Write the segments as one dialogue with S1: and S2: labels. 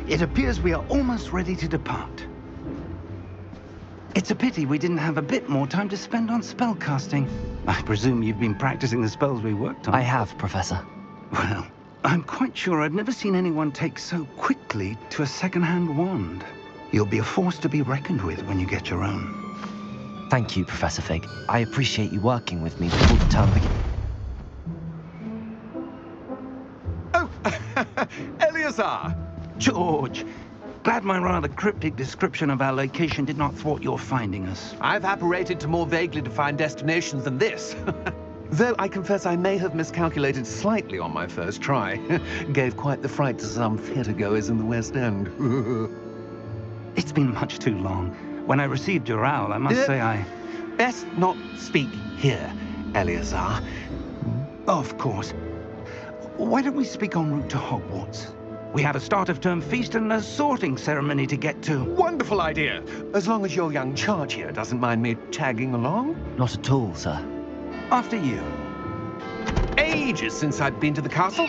S1: It appears we are almost ready to depart. It's a pity we didn't have a bit more time to spend on spellcasting. I presume you've been practicing the spells we worked on.
S2: I have, Professor.
S1: Well, I'm quite sure I've never seen anyone take so quickly to a second-hand wand. You'll be a force to be reckoned with when you get your own.
S2: Thank you, Professor Figg. I appreciate you working with me before the term begins.
S3: Oh, Eleazar!
S1: George! Glad my rather cryptic description of our location did not thwart your finding us.
S3: I've apparated to more vaguely defined destinations than this. Though I confess I may have miscalculated slightly on my first try. Gave quite the fright to some theatre-goers in the West End.
S1: It's been much too long. When I received your owl, I must say I...
S3: Best not speak here, Eleazar.
S1: Of course. Why don't we speak en route to Hogwarts? We have a start-of-term feast and a sorting ceremony to get to.
S3: Wonderful idea! As long as your young charge here doesn't mind me tagging along.
S2: Not at all, sir.
S1: After you.
S3: Ages since I've been to the castle.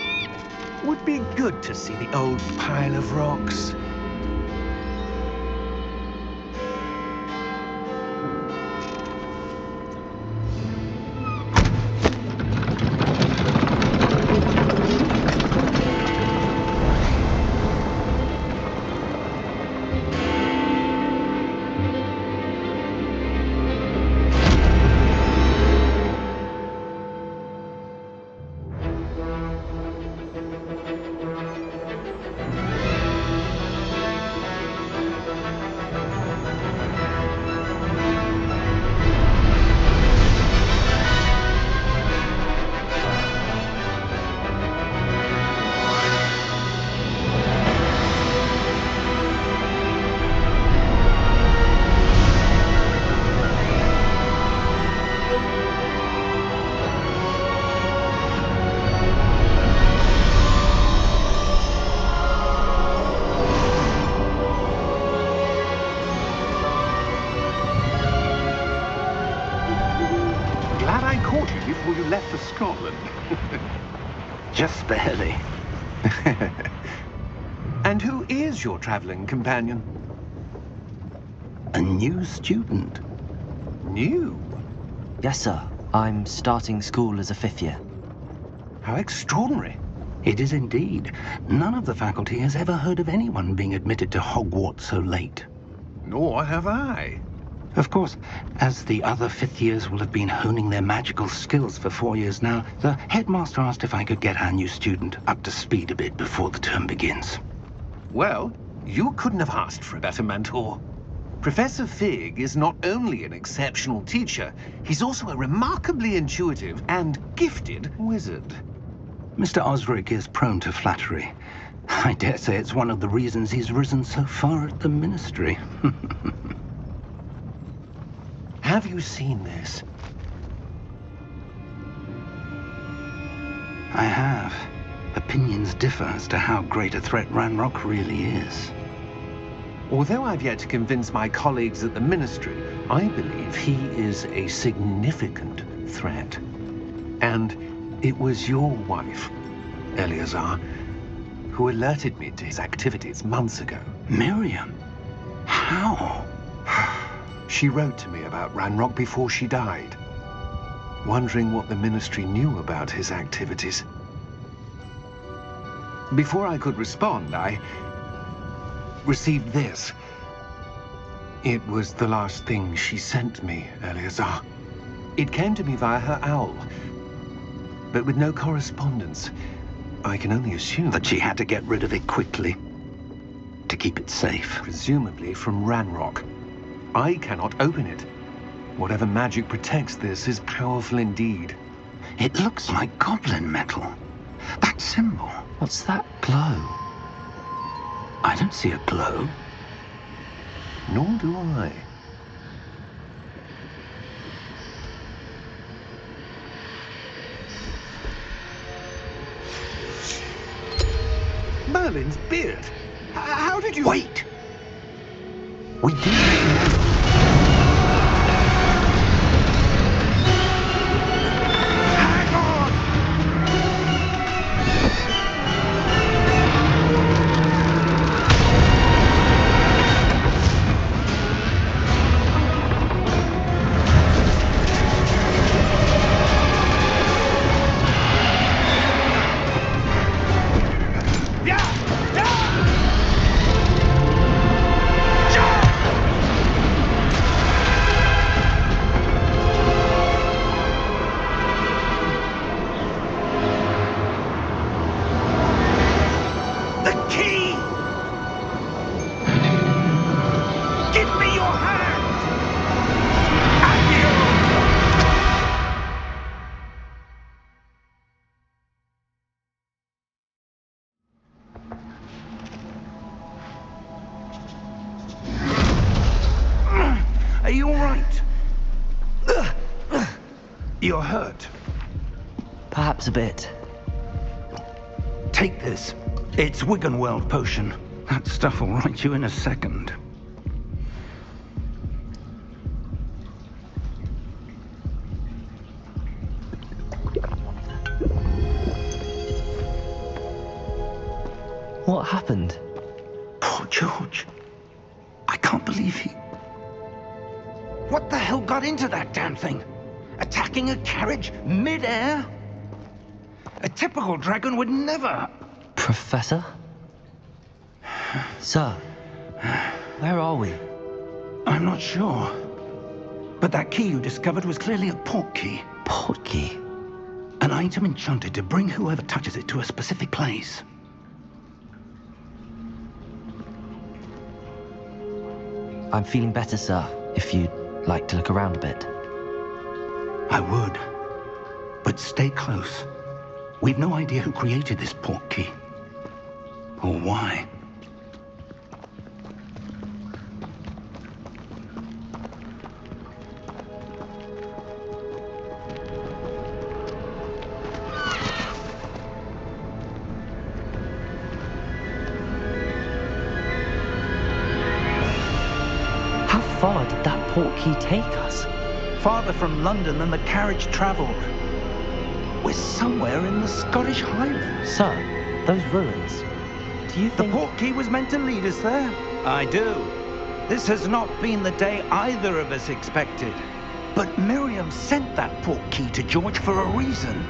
S3: Would be good to see the old pile of rocks. Before you left for Scotland.
S1: Just barely.
S3: And who is your traveling companion?
S1: A new student.
S3: New?
S2: Yes, sir. I'm starting school as a 5th year.
S3: How extraordinary.
S1: It is indeed. None of the faculty has ever heard of anyone being admitted to Hogwarts so late.
S3: Nor have I.
S1: Of course, as the other 5th years will have been honing their magical skills for 4 years now, the headmaster asked if I could get our new student up to speed a bit before the term begins.
S3: Well, you couldn't have asked for a better mentor. Professor Figg is not only an exceptional teacher, he's also a remarkably intuitive and gifted wizard.
S1: Mr. Osric is prone to flattery. I dare say it's one of the reasons he's risen so far at the ministry.
S3: Have you seen this?
S1: I have. Opinions differ as to how great a threat Ranrock really is.
S3: Although I've yet to convince my colleagues at the ministry, I believe he is a significant threat. And it was your wife, Eleazar, who alerted me to his activities months ago.
S1: Miriam? How?
S3: She wrote to me about Ranrock before she died, wondering what the ministry knew about his activities. Before I could respond, I received this. It was the last thing she sent me, Eleazar. It came to me via her owl, but with no correspondence. I can only assume
S1: that she had to get rid of it quickly to keep it safe.
S3: Presumably from Ranrock. I cannot open it. Whatever magic protects this is powerful indeed.
S1: It looks like goblin metal. That symbol.
S2: What's that glow?
S1: I don't see a glow.
S3: Nor do I. Merlin's beard. How did you...
S1: Wait! We do know.
S3: Hang on!
S1: You're hurt.
S2: Perhaps a bit.
S1: Take this. It's Wiggenweld potion. That stuff will right you in a second.
S2: What happened?
S1: Poor George. I can't believe he... What the hell got into that damn thing? Attacking a carriage mid-air? A typical dragon would never...
S2: Professor? Sir, where are we?
S1: I'm not sure. But that key you discovered was clearly a port key.
S2: Port key?
S1: An item enchanted to bring whoever touches it to a specific place.
S2: I'm feeling better, sir, if you'd like to look around a bit.
S1: I would. But stay close. We've no idea who created this port key. Or why.
S2: How far did that port key take us?
S1: Farther from London than the carriage travelled. We're somewhere in the Scottish Highlands.
S2: Sir, those ruins. Do you think...
S1: The port key was meant to lead us there? I do. This has not been the day either of us expected. But Miriam sent that port key to George for a reason.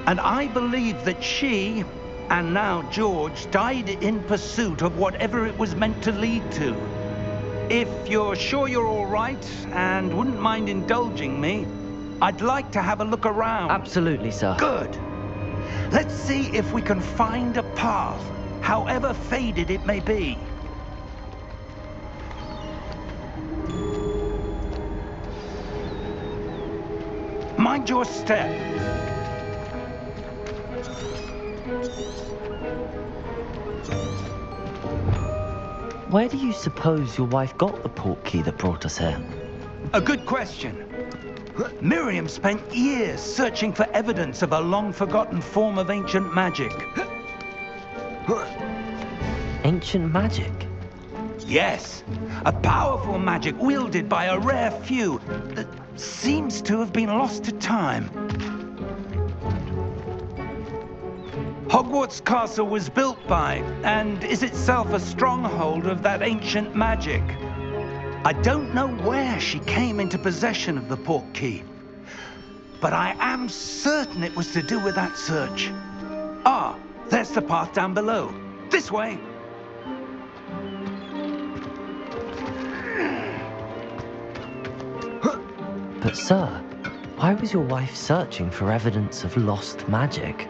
S1: And I believe that she, and now George, died in pursuit of whatever it was meant to lead to. If you're sure you're all right, and wouldn't mind indulging me, I'd like to have a look around.
S2: Absolutely, sir.
S1: Good. Let's see if we can find a path, however faded it may be. Mind your step.
S2: Where do you suppose your wife got the port key that brought us here?
S1: A good question. Miriam spent years searching for evidence of a long-forgotten form of ancient magic.
S2: Ancient magic?
S1: Yes, a powerful magic wielded by a rare few that seems to have been lost to time. Hogwarts Castle was built by, and is itself a stronghold of that ancient magic. I don't know where she came into possession of the port key, but I am certain it was to do with that search. Ah, there's the path down below. This way.
S2: But sir, why was your wife searching for evidence of lost magic?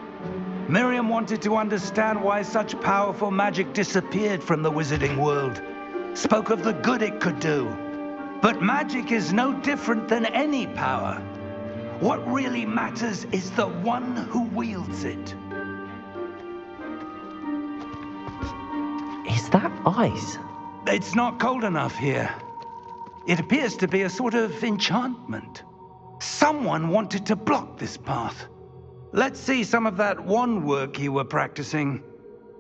S1: Miriam wanted to understand why such powerful magic disappeared from the wizarding world. Spoke of the good it could do. But magic is no different than any power. What really matters is the one who wields it.
S2: Is that ice?
S1: It's not cold enough here. It appears to be a sort of enchantment. Someone wanted to block this path. Let's see some of that wand work you were practicing.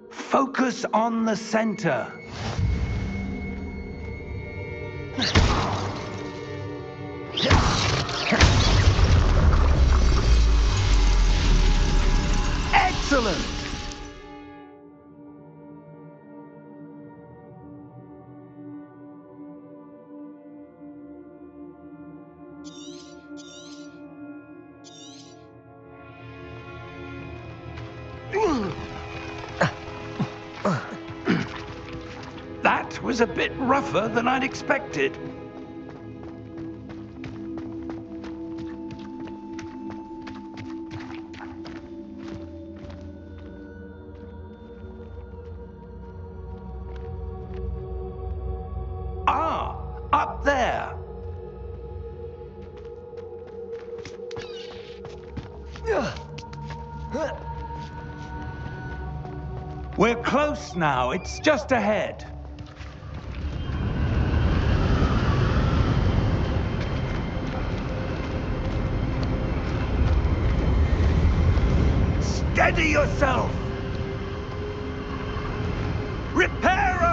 S1: Focus on the center. Excellent! That was a bit rougher than I'd expected. Ah, up there. We're close now. It's just ahead. Steady yourself! Reparo!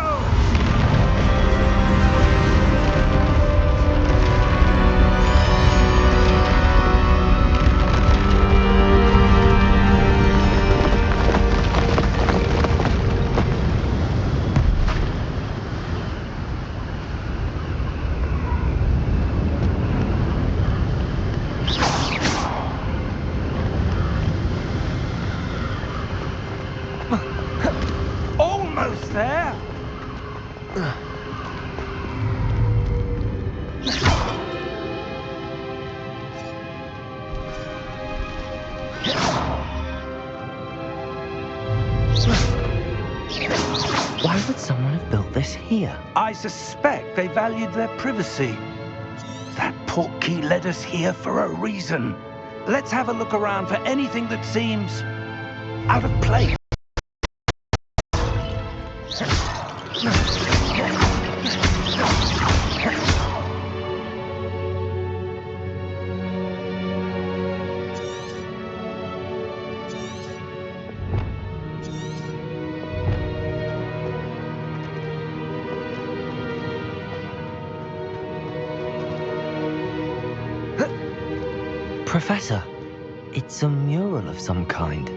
S1: Almost there!
S2: Why would someone have built this here?
S1: I suspect they valued their privacy. That Porky led us here for a reason. Let's have a look around for anything that seems out of place.
S2: Professor, it's a mural of some kind.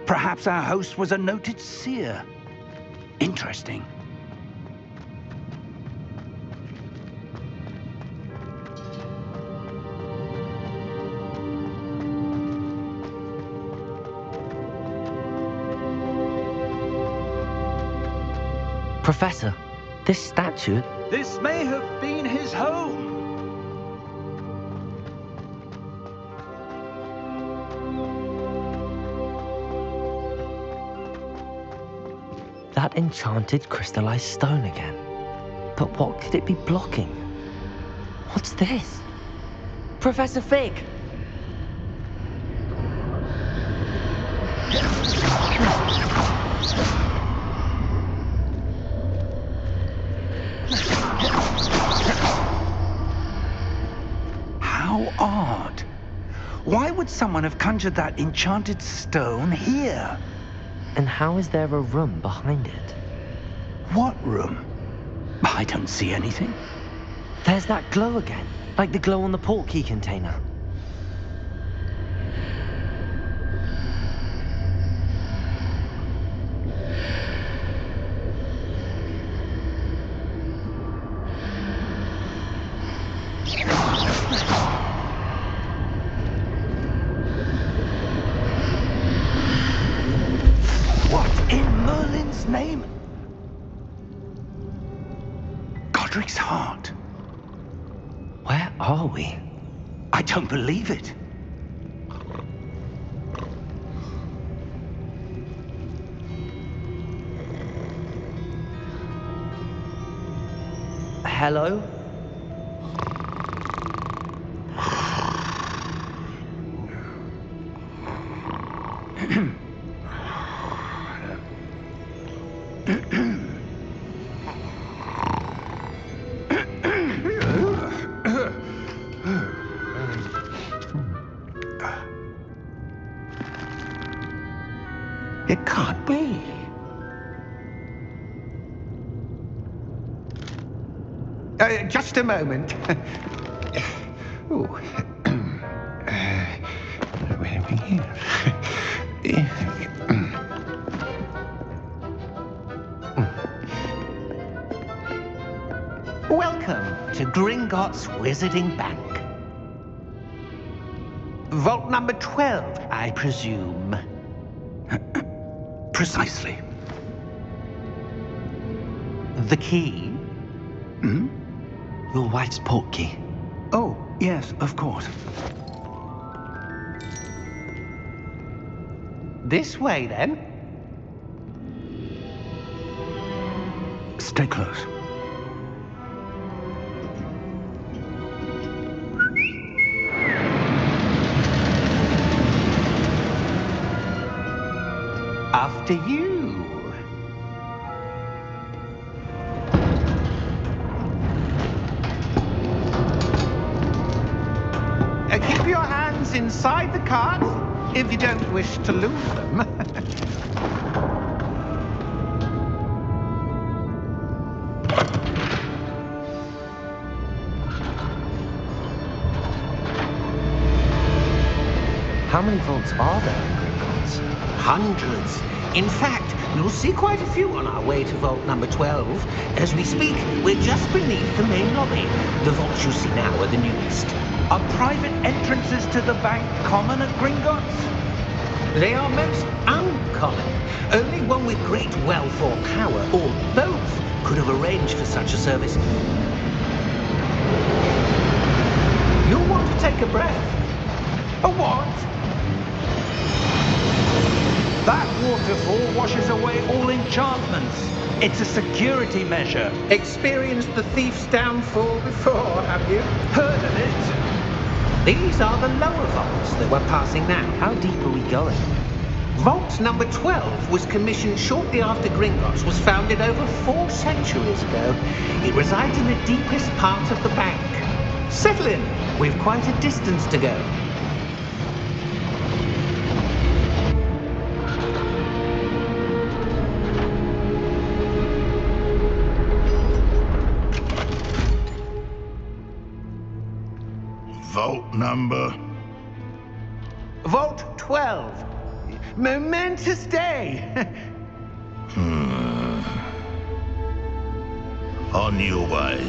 S1: Perhaps our host was a noted seer. Interesting.
S2: Professor, this statue...
S1: This may have been his home.
S2: That enchanted crystallized stone again. But what could it be blocking? What's this? Professor Figg!
S1: How odd. Why would someone have conjured that enchanted stone here?
S2: And how is there a room behind it?
S1: What room? I don't see anything.
S2: There's that glow again, like the glow on the Porky container.
S1: What in Merlin's name? Godric's heart.
S2: Where are we?
S1: I don't believe it.
S2: Hello?
S3: It can't be. Just a moment. Oh. Where are we here? Welcome to Gringotts Wizarding Bank. Vault number 12, I presume.
S1: Precisely.
S3: The key?
S1: Hmm?
S2: Your wife's Porky.
S1: Oh, yes, of course.
S3: This way, then.
S1: Stay close.
S3: After you. Keep your hands inside the cart. if you don't wish to lose them.
S2: How many vaults are there in Gringotts?
S4: Hundreds. In fact, you'll see quite a few on our way to vault number 12. As we speak, we're just beneath the main lobby. The vaults you see now are the newest.
S1: Are private entrances to the bank common at Gringotts?
S4: They are most uncommon. Only one with great wealth or power, or both, could have arranged for such a service. You'll want to take a breath.
S1: A what? That waterfall washes away all enchantments. It's a security measure.
S4: Experienced the thief's downfall before, have you?
S1: Heard of it?
S4: These are the lower vaults that we're passing now.
S2: How deep are we going?
S4: Vault number 12 was commissioned shortly after Gringotts was founded over 4 centuries ago. It resides in the deepest part of the bank. Settle in. We've quite a distance to go.
S5: Vault number?
S3: Vault 12. Momentous day.
S5: On your way.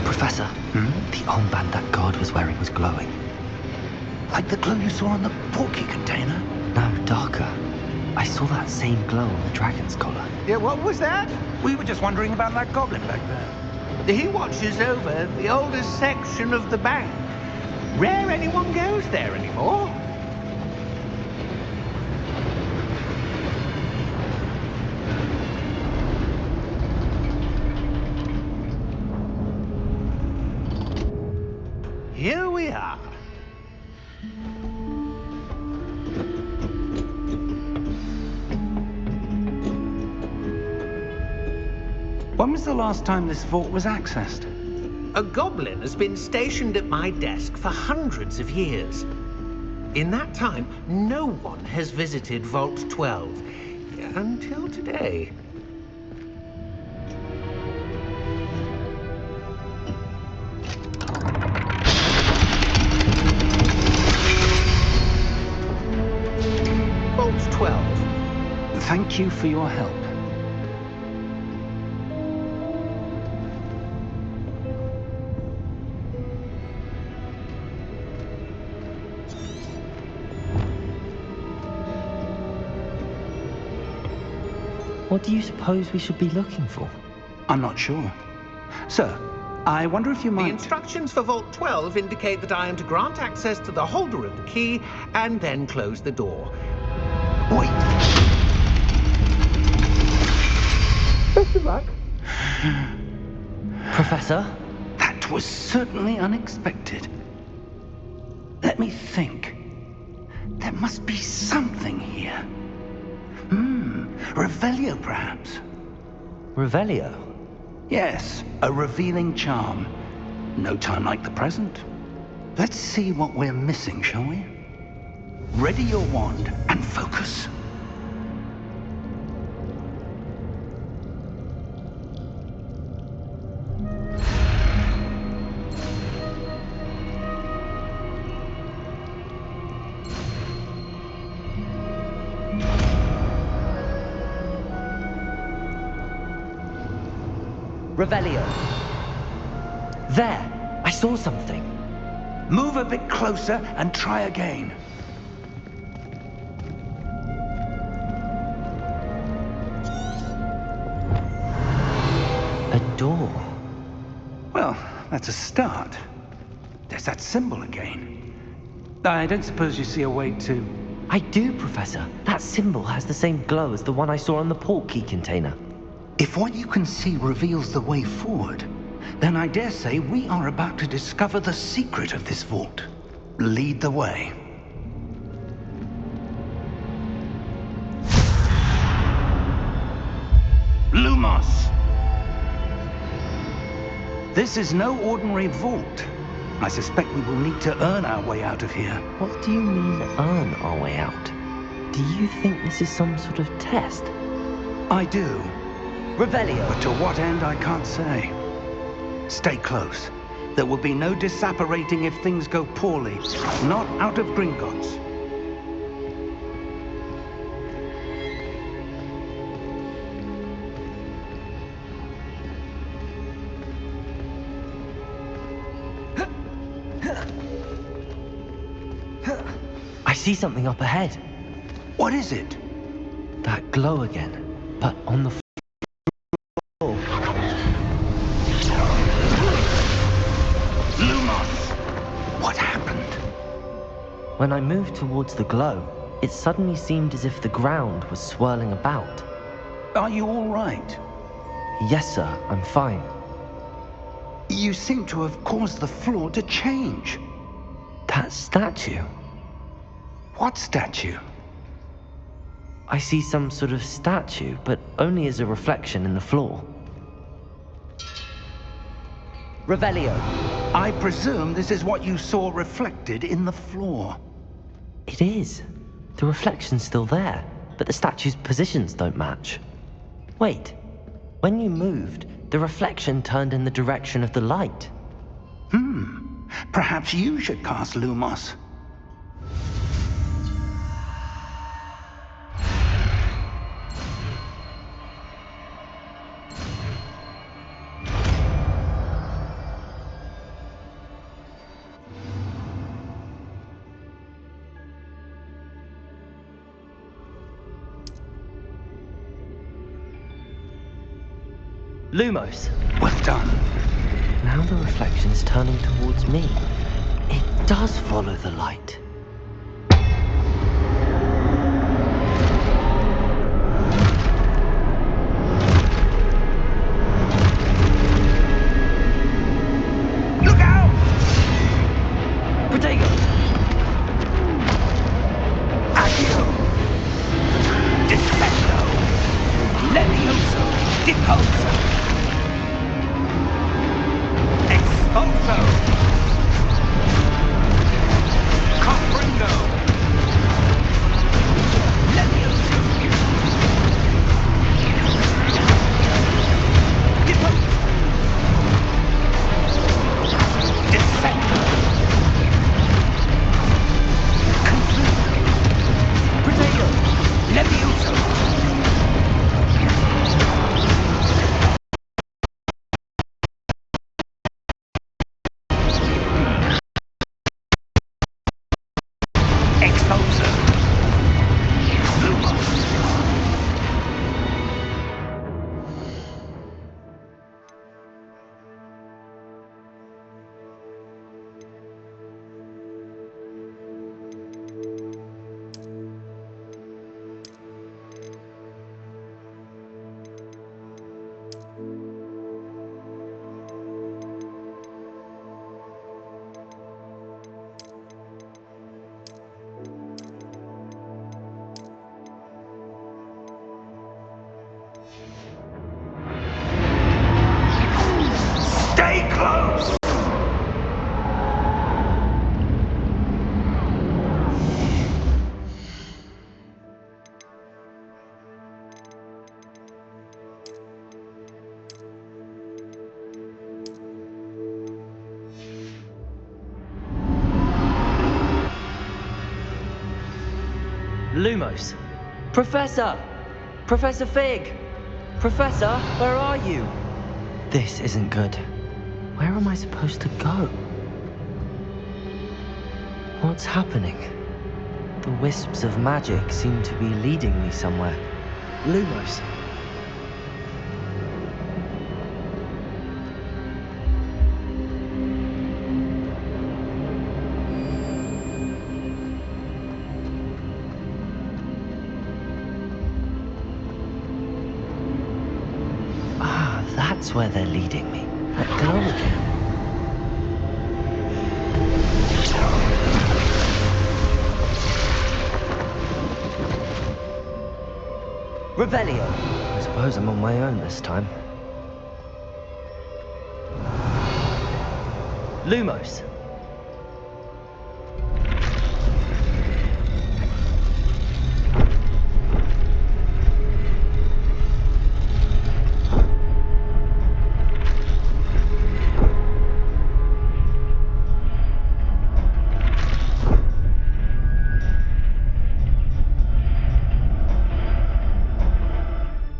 S2: Professor, the armband that guard was wearing was glowing.
S1: Like the glow you saw on the Porky container?
S2: No, darker. I saw that same glow on the dragon's collar.
S3: Yeah, what was that?
S1: We were just wondering about that goblin back there.
S3: He watches over the oldest section of the bank. Rare anyone goes there anymore. Here we are.
S1: When was the last time this vault was accessed?
S4: A goblin has been stationed at my desk for hundreds of years. In that time, no one has visited Vault 12 until today. Vault 12.
S1: Thank you for your help.
S2: What do you suppose we should be looking for?
S1: I'm not sure. Sir, I wonder if you might...
S4: The instructions for Vault 12 indicate that I am to grant access to the holder of the key and then close the door.
S1: Wait!
S4: Best of luck.
S2: Professor?
S1: That was certainly unexpected. Let me think. There must be something here. Revelio, perhaps?
S2: Revelio?
S1: Yes, a revealing charm. No time like the present. Let's see what we're missing, shall we? Ready your wand and focus.
S2: Revelio. There! I saw something.
S1: Move a bit closer and try again.
S2: A door.
S1: Well, that's a start. There's that symbol again. I don't suppose you see a way to...
S2: I do, Professor. That symbol has the same glow as the one I saw on the Porky container.
S1: If what you can see reveals the way forward, Then I dare say we are about to discover the secret of this vault. Lead the way. Lumos! This is no ordinary vault. I suspect we will need to earn our way out of here.
S2: What do you mean, earn our way out? Do you think this is some sort of test?
S1: I do.
S2: Revelio!
S1: But to what end, I can't say. Stay close. There will be no disapparating if things go poorly. Not out of Gringotts.
S2: I see something up ahead.
S1: What is it?
S2: That glow again, but on the floor.
S1: Lumos! What happened?
S2: When I moved towards the glow, it suddenly seemed as if the ground was swirling about.
S1: Are you all right?
S2: Yes, sir, I'm fine.
S1: You seem to have caused the floor to change.
S2: That statue.
S1: What statue?
S2: I see some sort of statue, but only as a reflection in the floor. Revelio!
S1: I presume this is what you saw reflected in the floor.
S2: It is. The reflection's still there, but the statue's positions don't match. Wait. When you moved, the reflection turned in the direction of the light.
S1: Perhaps you should cast Lumos.
S2: Lumos!
S1: Well done.
S2: Now the reflection's turning towards me. It does follow the light.
S1: Look out!
S2: Protagonist!
S1: Akio! Defendo! Levioso! Deposo! Exposo! Confringo! Levioso! Deposo! Defendo!
S2: Protagonist!
S1: Levioso! Exposer! Lumos! Stay close!
S2: Lumos! Professor! Professor Figg! Professor, where are you? This isn't good. Where am I supposed to go? What's happening? The wisps of magic seem to be leading me somewhere. Lumos! Ah, that's where they're leading me. Acting on again. Revelio. I suppose I'm on my own this time. Lumos.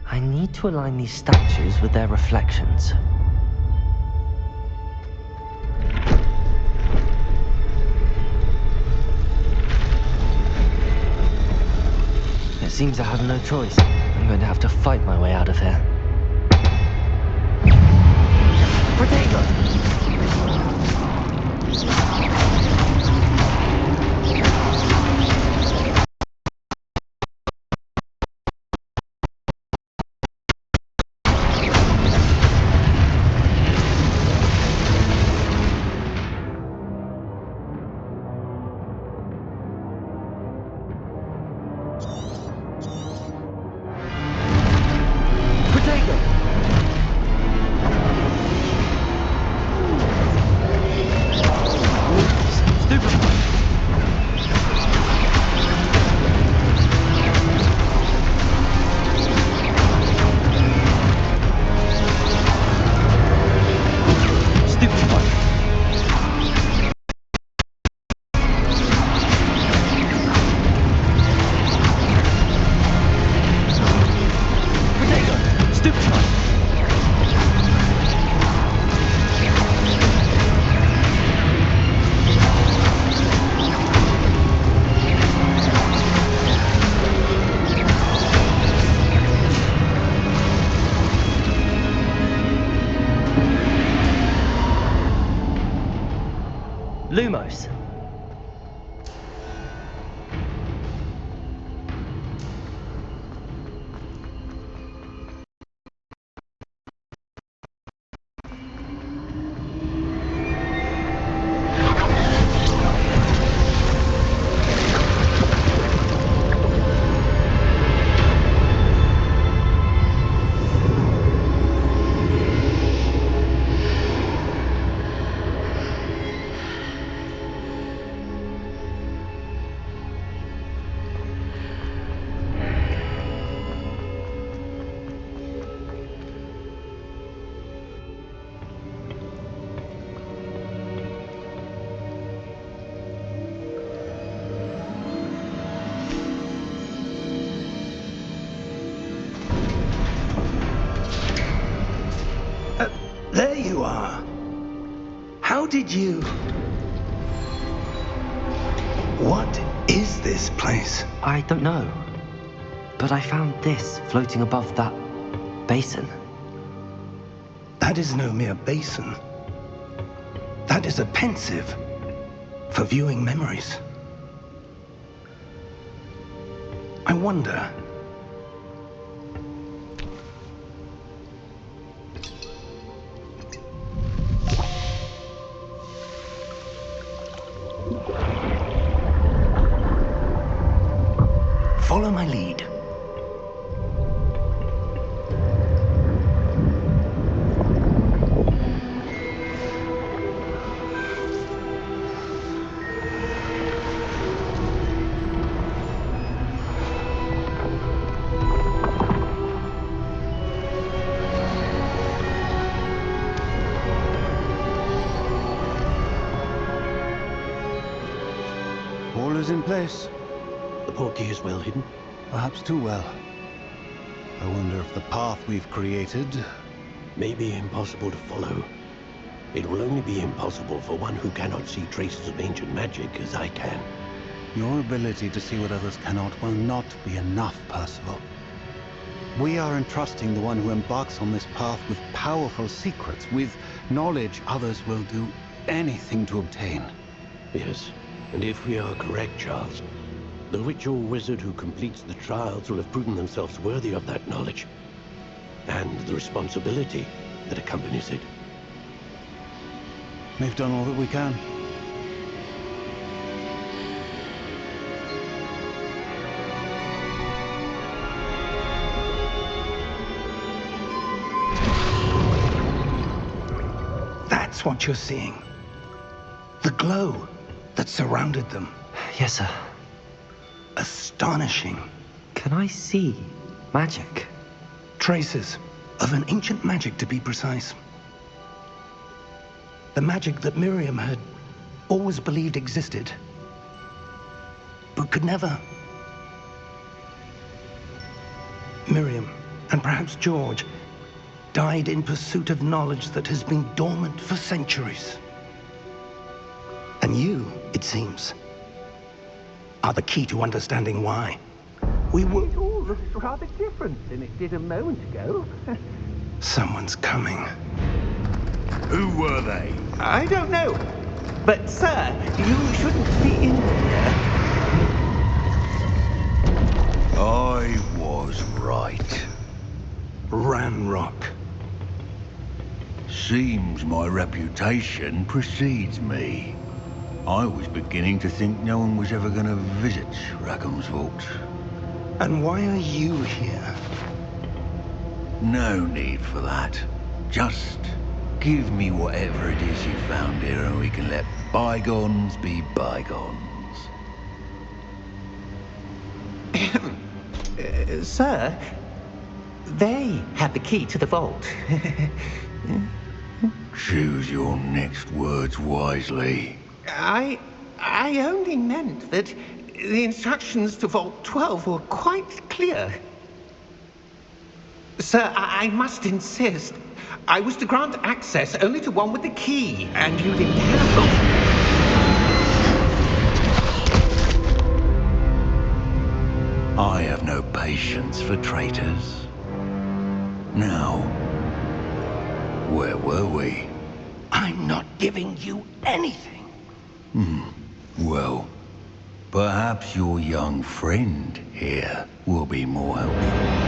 S2: I need to align these statues with their reflections. It seems I have no choice. I'm going to have to fight my way out of here. Protagonist! Lumos.
S1: There you are. How did you... What is this place?
S2: I don't know. But I found this floating above that basin.
S1: That is no mere basin. That is a pensive for viewing memories. I wonder... Follow my lead.
S6: All is in place.
S7: The Porky is well hidden.
S6: Perhaps too well. I wonder if the path we've created...
S7: May be impossible to follow. It will only be impossible for one who cannot see traces of ancient magic as I can.
S6: Your ability to see what others cannot will not be enough, Percival. We are entrusting the one who embarks on this path with powerful secrets, with knowledge others will do anything to obtain.
S7: Yes, and if we are correct, Charles, the witch or wizard who completes the trials will have proven themselves worthy of that knowledge, and the responsibility that accompanies it.
S6: We've done all that we can.
S1: That's what you're seeing. The glow that surrounded them.
S2: Yes, sir.
S1: Astonishing.
S2: Can I see magic?
S1: Traces of an ancient magic, to be precise. The magic that Miriam had always believed existed, but could never. Miriam, and perhaps George, died in pursuit of knowledge that has been dormant for centuries. And you, it seems, are the key to understanding why. We were...
S4: It all looks rather different than it did a moment ago.
S1: Someone's coming.
S5: Who were they?
S4: I don't know. But, sir, you shouldn't be in here.
S5: I was right.
S1: Ranrock.
S5: Seems my reputation precedes me. I was beginning to think no one was ever going to visit Rackham's Vault.
S1: And why are you here?
S5: No need for that. Just give me whatever it is you found here and we can let bygones be bygones.
S4: Sir, they had the key to the vault.
S5: Choose your next words wisely.
S4: I only meant that the instructions to Vault 12 were quite clear. Sir, I must insist. I was to grant access only to one with the key, and you didn't have it.
S5: I have no patience for traitors. Now, where were we?
S1: I'm not giving you anything.
S5: Well, perhaps your young friend here will be more helpful.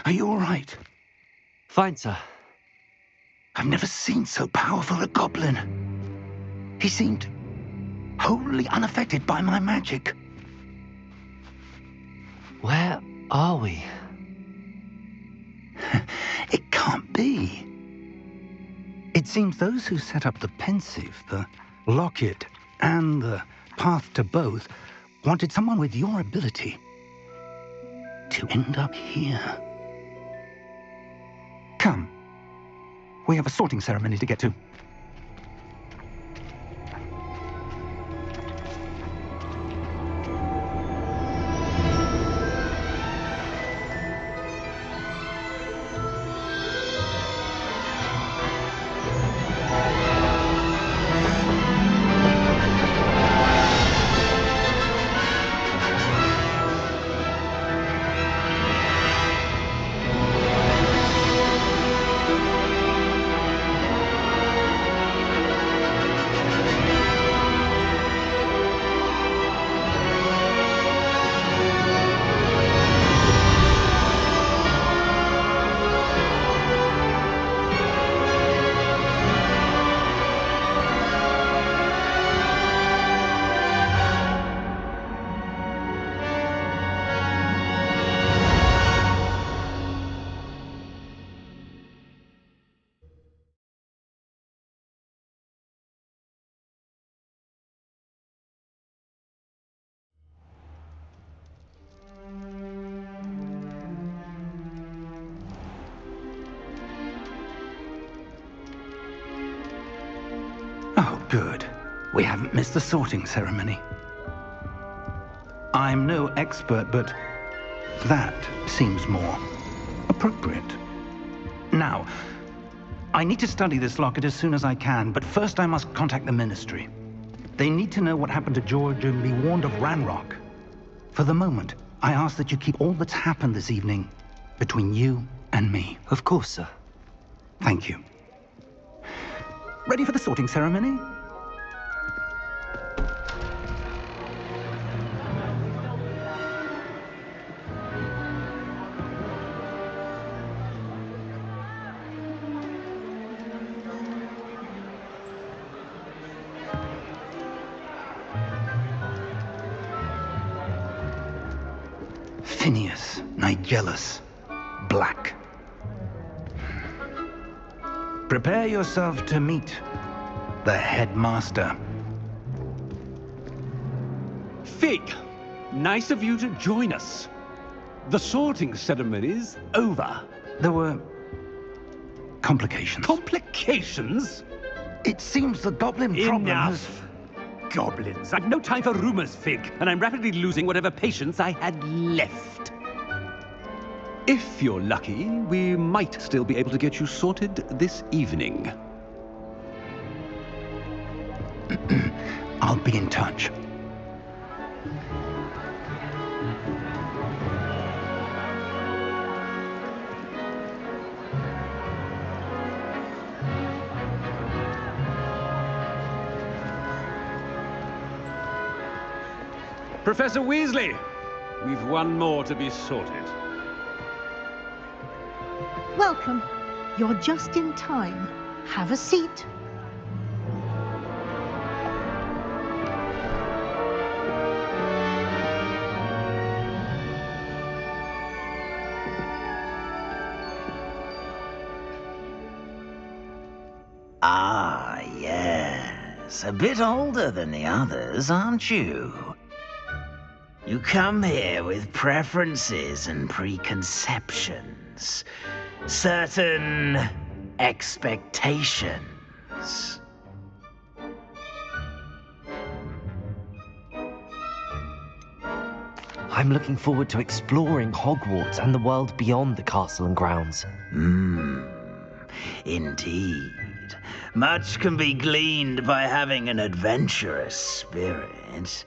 S1: Are you all right?
S2: Fine, sir.
S1: I've never seen so powerful a goblin. He seemed wholly unaffected by my magic.
S2: Where are we?
S1: It can't be. It seems those who set up the pensive, the locket, and the path to both wanted someone with your ability to end up here. Come. We have a sorting ceremony to get to. Good. We haven't missed the sorting ceremony. I'm no expert, but that seems more appropriate. Now, I need to study this locket as soon as I can, but first I must contact the Ministry. They need to know what happened to George and be warned of Ranrock. For the moment, I ask that you keep all that's happened this evening between you and me.
S2: Of course, sir.
S1: Thank you. Ready for the sorting ceremony? Phineas, Nigellus, Black. Prepare yourself to meet the Headmaster.
S3: Figg, nice of you to join us. The sorting ceremony's over.
S1: There were complications.
S3: Complications?
S1: It seems the goblin problem has...
S3: Enough! Goblins. I've no time for rumors, Figg, and I'm rapidly losing whatever patience I had left. If you're lucky, we might still be able to get you sorted this evening.
S1: I'll be in touch.
S3: Professor Weasley, we've one more to be sorted.
S8: Welcome. You're just in time. Have a seat.
S9: Ah, yes. A bit older than the others, aren't you? You come here with preferences and preconceptions. Certain expectations.
S2: I'm looking forward to exploring Hogwarts and the world beyond the castle and grounds.
S9: Indeed. Much can be gleaned by having an adventurous spirit,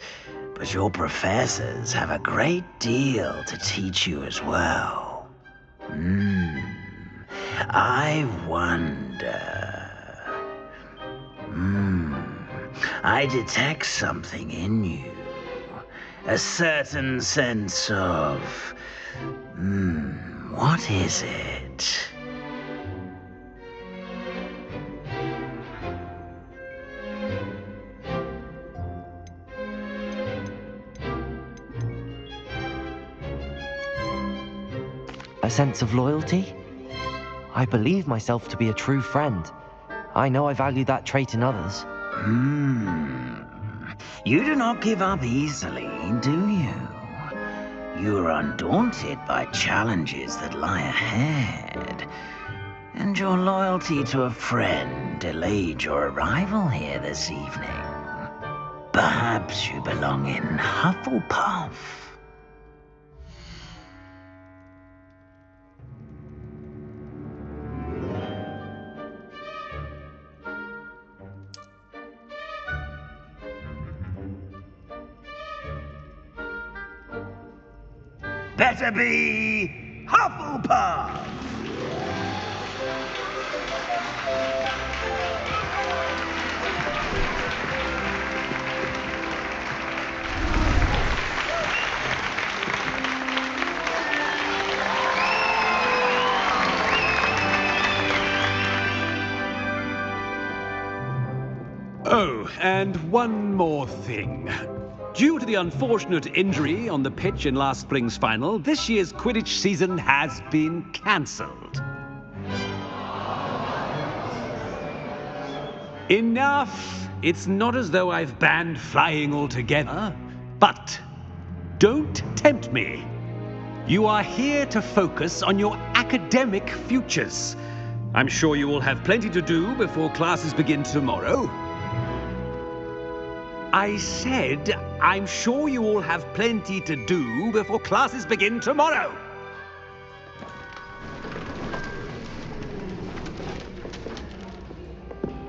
S9: but your professors have a great deal to teach you as well. I wonder... I detect something in you. A certain sense of... what is it?
S2: A sense of loyalty? I believe myself to be a true friend. I know I value that trait in others.
S9: You do not give up easily, do you? You are undaunted by challenges that lie ahead. And your loyalty to a friend delayed your arrival here this evening. Perhaps you belong in Hufflepuff. Better be Hufflepuff!
S3: Oh, and one more thing. Due to the unfortunate injury on the pitch in last spring's final, this year's Quidditch season has been cancelled. Enough! It's not as though I've banned flying altogether, but don't tempt me. You are here to focus on your academic futures. I'm sure you will have plenty to do before classes begin tomorrow. I said, I'm sure you all have plenty to do before classes begin tomorrow.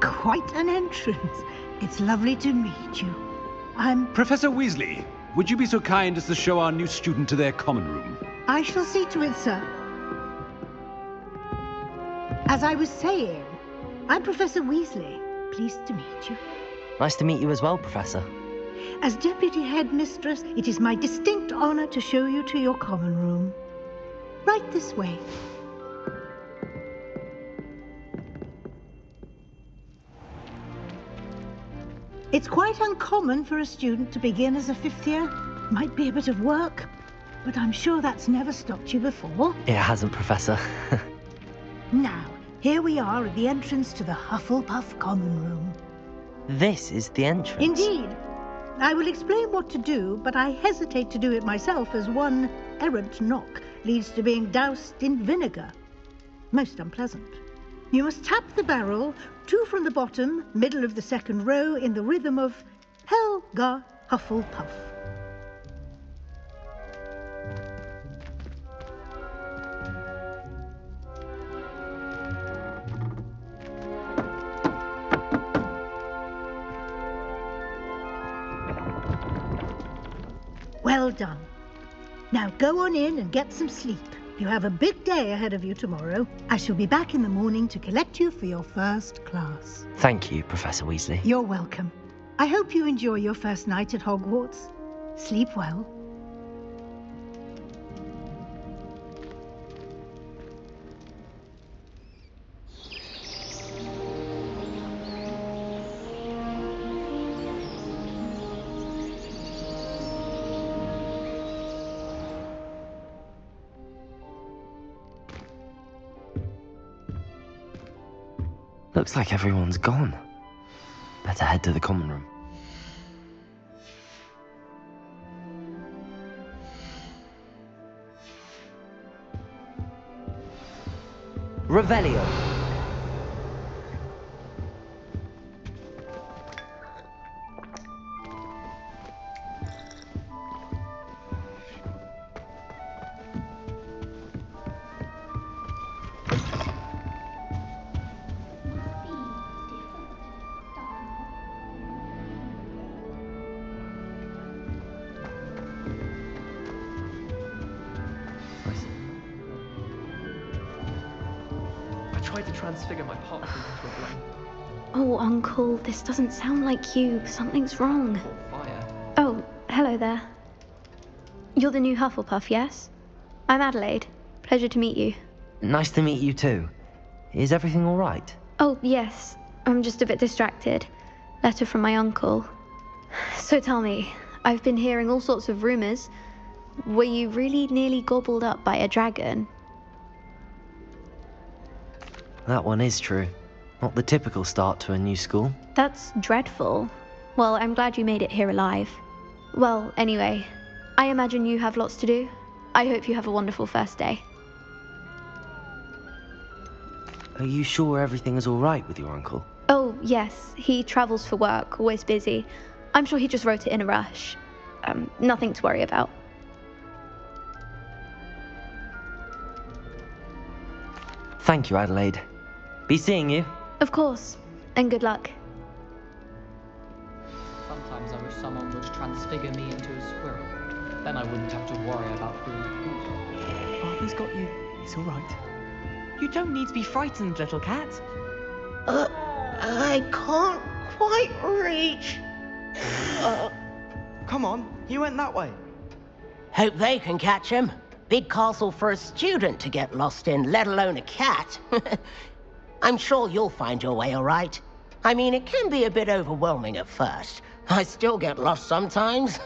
S8: Quite an entrance. It's lovely to meet you. I'm...
S3: Professor Weasley, would you be so kind as to show our new student to their common room?
S8: I shall see to it, sir. As I was saying, I'm Professor Weasley. Pleased to meet you.
S2: Nice to meet you as well, Professor.
S8: As Deputy Headmistress, it is my distinct honor to show you to your common room. Right this way. It's quite uncommon for a student to begin as a fifth year. Might be a bit of work, but I'm sure that's never stopped you before.
S2: It hasn't, Professor.
S8: Now, here we are at the entrance to the Hufflepuff Common Room.
S2: This is the entrance.
S8: Indeed. I will explain what to do, but I hesitate to do it myself, as one errant knock leads to being doused in vinegar. Most unpleasant. You must tap the barrel, 2 from the bottom, middle of the second row, in the rhythm of Helga Hufflepuff. Well done. Now go on in and get some sleep. You have a big day ahead of you tomorrow. I shall be back in the morning to collect you for your first class.
S2: Thank you, Professor Weasley.
S8: You're welcome. I hope you enjoy your first night at Hogwarts. Sleep well.
S2: Looks like everyone's gone. Better head to the common room. Revelio.
S10: Tried to transfigure my partner into a blade.
S11: Oh, Uncle, this doesn't sound like you. Something's wrong.
S10: Fire.
S11: Oh, hello there. You're the new Hufflepuff, yes? I'm Adelaide. Pleasure to meet you.
S2: Nice to meet you too. Is everything all right?
S11: Oh, yes. I'm just a bit distracted. Letter from my uncle. So tell me, I've been hearing all sorts of rumors. Were you really nearly gobbled up by a dragon?
S2: That one is true. Not the typical start to a new school.
S11: That's dreadful. Well, I'm glad you made it here alive. Well, anyway, I imagine you have lots to do. I hope you have a wonderful first day.
S2: Are you sure everything is all right with your uncle?
S11: Oh, yes. He travels for work, always busy. I'm sure he just wrote it in a rush. Nothing to worry about.
S2: Thank you, Adelaide. Be seeing you.
S11: Of course. And good luck.
S10: Sometimes I wish someone would transfigure me into a squirrel. Then I wouldn't have to worry about food.
S12: Arthur's got you. It's all right. You don't need to be frightened, little cat.
S4: I can't quite reach.
S12: Come on, you went that way.
S13: Hope they can catch him. Big castle for a student to get lost in, let alone a cat. I'm sure you'll find your way all right. I mean, it can be a bit overwhelming at first. I still get lost sometimes.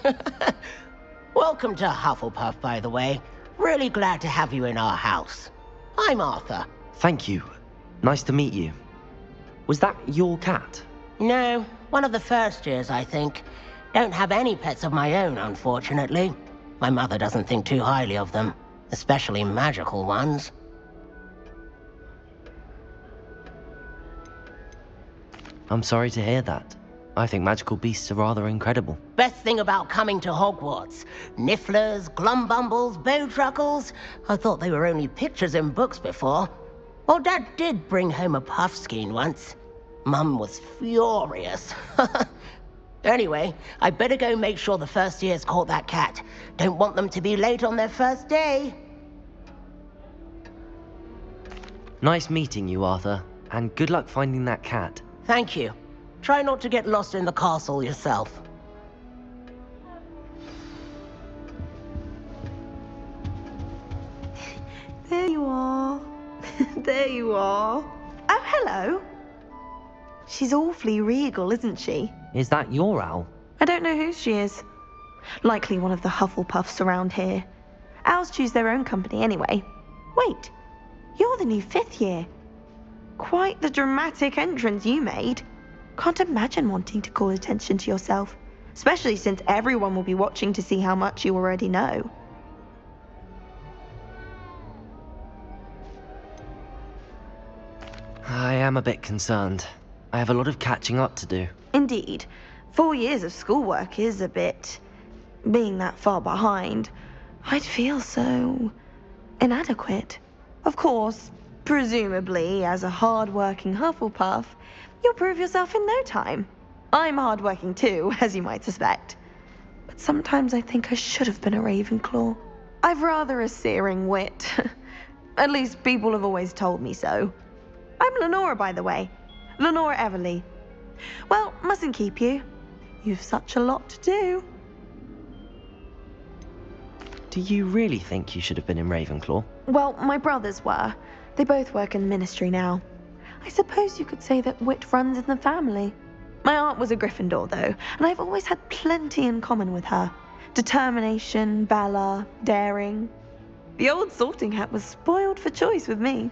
S13: Welcome to Hufflepuff, by the way. Really glad to have you in our house. I'm Arthur.
S2: Thank you. Nice to meet you. Was that your cat?
S13: No, one of the first years, I think. Don't have any pets of my own, unfortunately. My mother doesn't think too highly of them, especially magical ones.
S2: I'm sorry to hear that. I think magical beasts are rather incredible.
S13: Best thing about coming to Hogwarts. Nifflers, glumbumbles, bowtruckles. I thought they were only pictures in books before. Well, Dad did bring home a puffskein once. Mum was furious. Anyway, I better go make sure the first years caught that cat. Don't want them to be late on their first day.
S2: Nice meeting you, Arthur. And good luck finding that cat.
S13: Thank you. Try not to get lost in the castle yourself.
S14: There you are. There you are. Oh, hello. She's awfully regal, isn't she?
S2: Is that your owl?
S14: I don't know who she is. Likely one of the Hufflepuffs around here. Owls choose their own company anyway. Wait, you're the new 5th year. Quite the dramatic entrance you made. Can't imagine wanting to call attention to yourself, especially since everyone will be watching to see how much you already know.
S2: I am a bit concerned. I have a lot of catching up to do.
S14: Indeed. 4 years of schoolwork is a bit... Being that far behind, I'd feel so... inadequate. Of course, presumably, as a hard-working Hufflepuff, you'll prove yourself in no time. I'm hard-working too, as you might suspect. But sometimes I think I should have been a Ravenclaw. I've rather a searing wit. At least people have always told me so. I'm Lenora, by the way. Lenora Everly. Well, mustn't keep you. You've such a lot to do.
S2: Do you really think you should have been in Ravenclaw?
S14: Well, my brothers were. They both work in the Ministry now. I suppose you could say that wit runs in the family. My aunt was a Gryffindor, though, and I've always had plenty in common with her. Determination, valor, daring. The old sorting hat was spoiled for choice with me.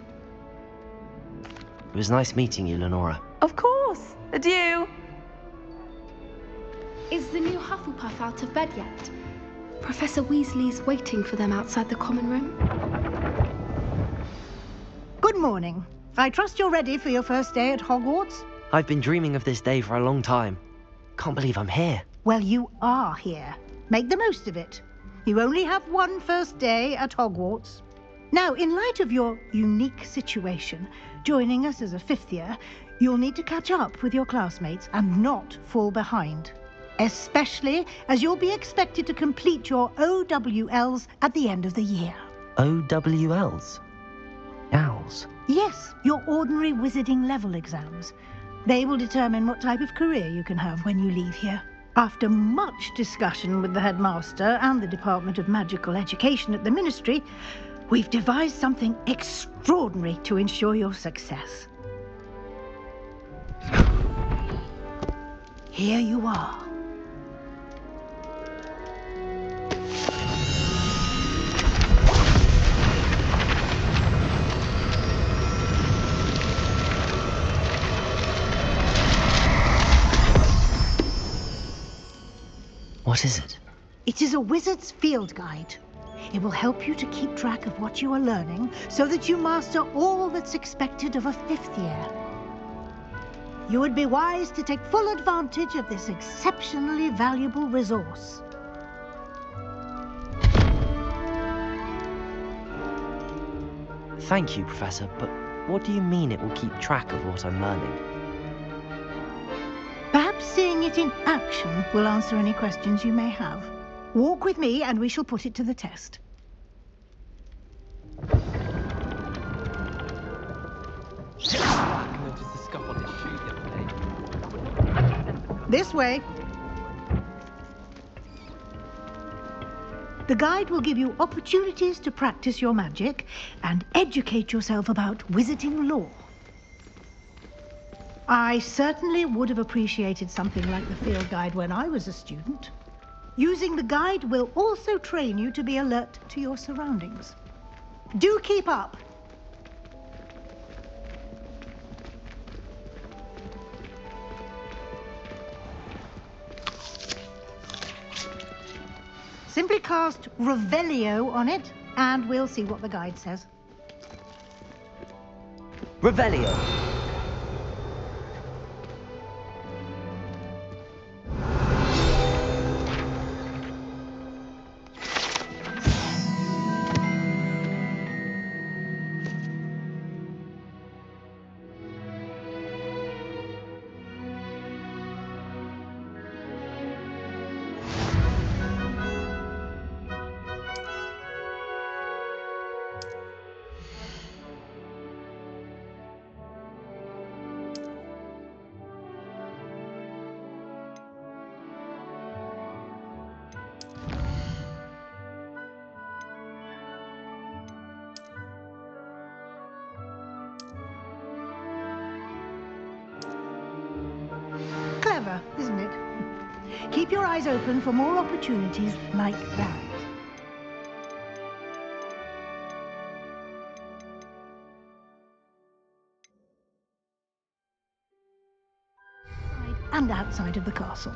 S2: It was nice meeting you, Lenora.
S14: Of course. Adieu.
S15: Is the new Hufflepuff out of bed yet? Professor Weasley's waiting for them outside the common room.
S8: Good morning. I trust you're ready for your first day at Hogwarts?
S2: I've been dreaming of this day for a long time. Can't believe I'm here.
S8: Well, you are here. Make the most of it. You only have one first day at Hogwarts. Now, in light of your unique situation, joining us as a 5th year, you'll need to catch up with your classmates and not fall behind. Especially as you'll be expected to complete your OWLs at the end of the year.
S2: OWLs? Owls?
S8: Yes, your ordinary wizarding level exams. They will determine what type of career you can have when you leave here. After much discussion with the headmaster and the Department of Magical Education at the Ministry, we've devised something extraordinary to ensure your success. Here you are.
S2: What is it?
S8: It is a wizard's field guide. It will help you to keep track of what you are learning so that you master all that's expected of a 5th year. You would be wise to take full advantage of this exceptionally valuable resource.
S2: Thank you, Professor, but what do you mean it will keep track of what I'm learning?
S8: Perhaps seeing it in action will answer any questions you may have. Walk with me and we shall put it to the test.
S12: I noticed the scuff on his shoe the other day.
S8: This way. The guide will give you opportunities to practice your magic and educate yourself about wizarding lore. I certainly would have appreciated something like the field guide when I was a student. Using the guide will also train you to be alert to your surroundings. Do keep up. Simply cast Revelio on it, and we'll see what the guide says.
S2: Revelio.
S8: keep your eyes open for more opportunities like that. And outside of the castle.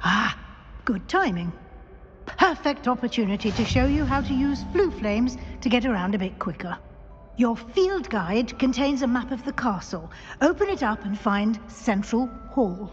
S8: Ah, good timing. Perfect opportunity to show you how to use flue flames to get around a bit quicker. Your field guide contains a map of the castle. Open it up and find Central Hall.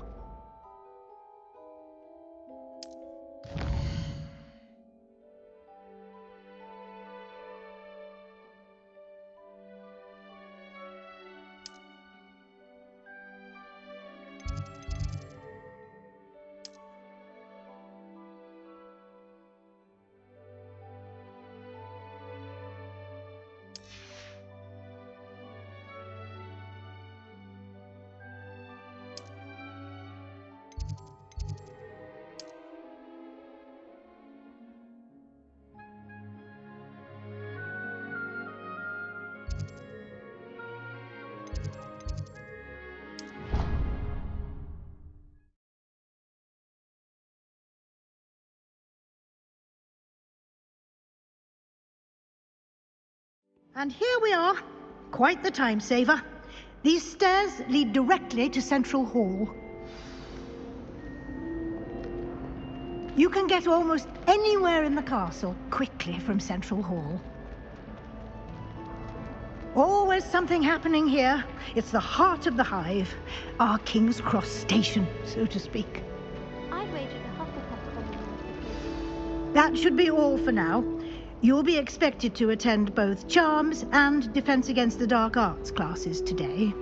S8: And here we are. Quite the time saver. These stairs lead directly to Central Hall. You can get almost anywhere in the castle quickly from Central Hall. Always something happening here. It's the heart of the hive. Our King's Cross station, so to speak.
S11: I'd wager the Hufflepuff common.
S8: That should be all for now. You'll be expected to attend both Charms and Defense Against the Dark Arts classes today.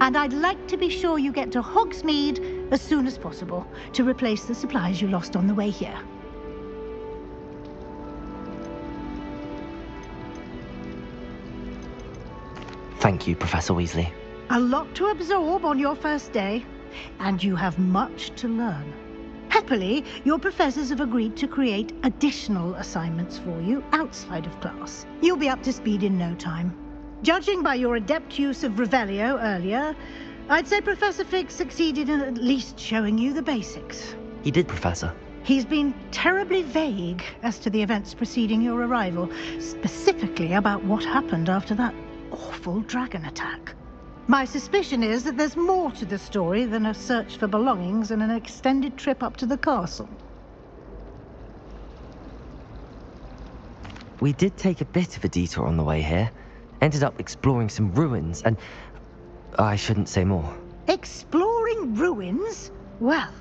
S8: And I'd like to be sure you get to Hogsmeade as soon as possible to replace the supplies you lost on the way here.
S2: Thank you, Professor Weasley.
S8: A lot to absorb on your first day, and you have much to learn. Happily, your professors have agreed to create additional assignments for you outside of class. You'll be up to speed in no time. Judging by your adept use of Revelio earlier, I'd say Professor Figg succeeded in at least showing you the basics.
S2: He did, Professor.
S8: He's been terribly vague as to the events preceding your arrival, specifically about what happened after that awful dragon attack. My suspicion is that there's more to the story than a search for belongings and an extended trip up to the castle.
S2: We did take a bit of a detour on the way here. Ended up exploring some ruins and... I shouldn't say more.
S8: Exploring ruins? Well,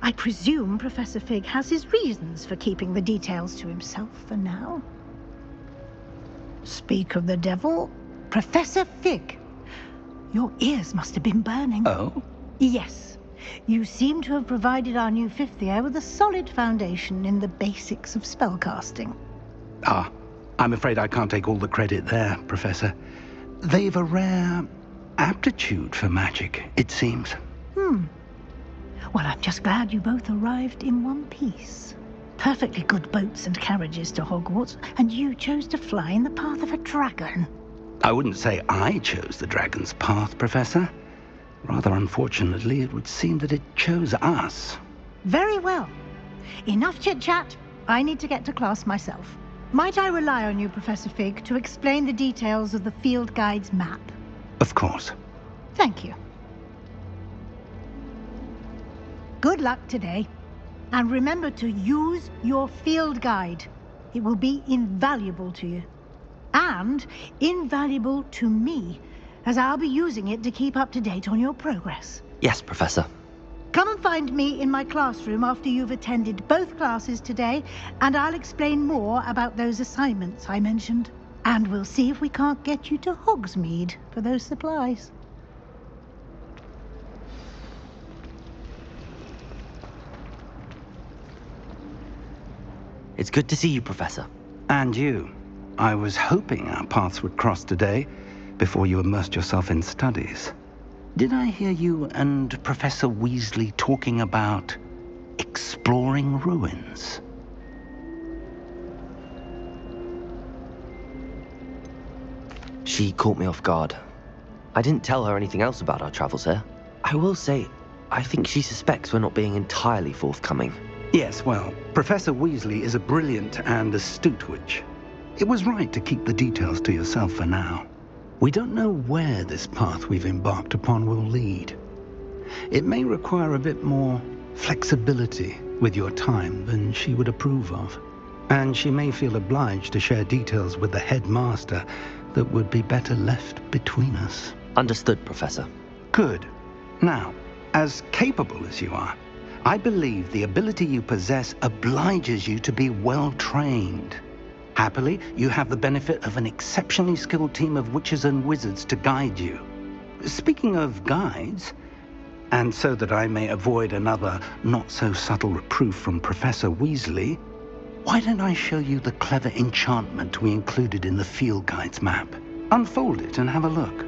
S8: I presume Professor Figg has his reasons for keeping the details to himself for now. Speak of the devil, Professor Figg. Your ears must have been burning.
S1: Oh?
S8: Yes. You seem to have provided our new fifth year with a solid foundation in the basics of spellcasting.
S1: Ah, I'm afraid I can't take all the credit there, Professor. They've a rare aptitude for magic, it seems.
S8: Well, I'm just glad you both arrived in one piece. Perfectly good boats and carriages to Hogwarts, and you chose to fly in the path of a dragon.
S1: I wouldn't say I chose the dragon's path, Professor. Rather unfortunately, it would seem that it chose us.
S8: Very well. Enough chit-chat. I need to get to class myself. Might I rely on you, Professor Figg, to explain the details of the field guide's map?
S1: Of course.
S8: Thank you. Good luck today. And remember to use your field guide. It will be invaluable to you. And invaluable to me, as I'll be using it to keep up to date on your progress.
S2: Yes, Professor.
S8: Come and find me in my classroom after you've attended both classes today, and I'll explain more about those assignments I mentioned. And we'll see if we can't get you to Hogsmeade for those supplies.
S2: It's good to see you, Professor.
S1: And you. I was hoping our paths would cross today, before you immersed yourself in studies. Did I hear you and Professor Weasley talking about exploring ruins?
S2: She caught me off guard. I didn't tell her anything else about our travels here. I will say, I think she suspects we're not being entirely forthcoming.
S1: Yes, well, Professor Weasley is a brilliant and astute witch. It was right to keep the details to yourself for now. We don't know where this path we've embarked upon will lead. It may require a bit more flexibility with your time than she would approve of. And she may feel obliged to share details with the headmaster that would be better left between us.
S2: Understood, Professor.
S1: Good. Now, as capable as you are, I believe the ability you possess obliges you to be well trained. Happily, you have the benefit of an exceptionally skilled team of witches and wizards to guide you. Speaking of guides, and so that I may avoid another not-so-subtle reproof from Professor Weasley, why don't I show you the clever enchantment we included in the field guide's map? Unfold it and have a look.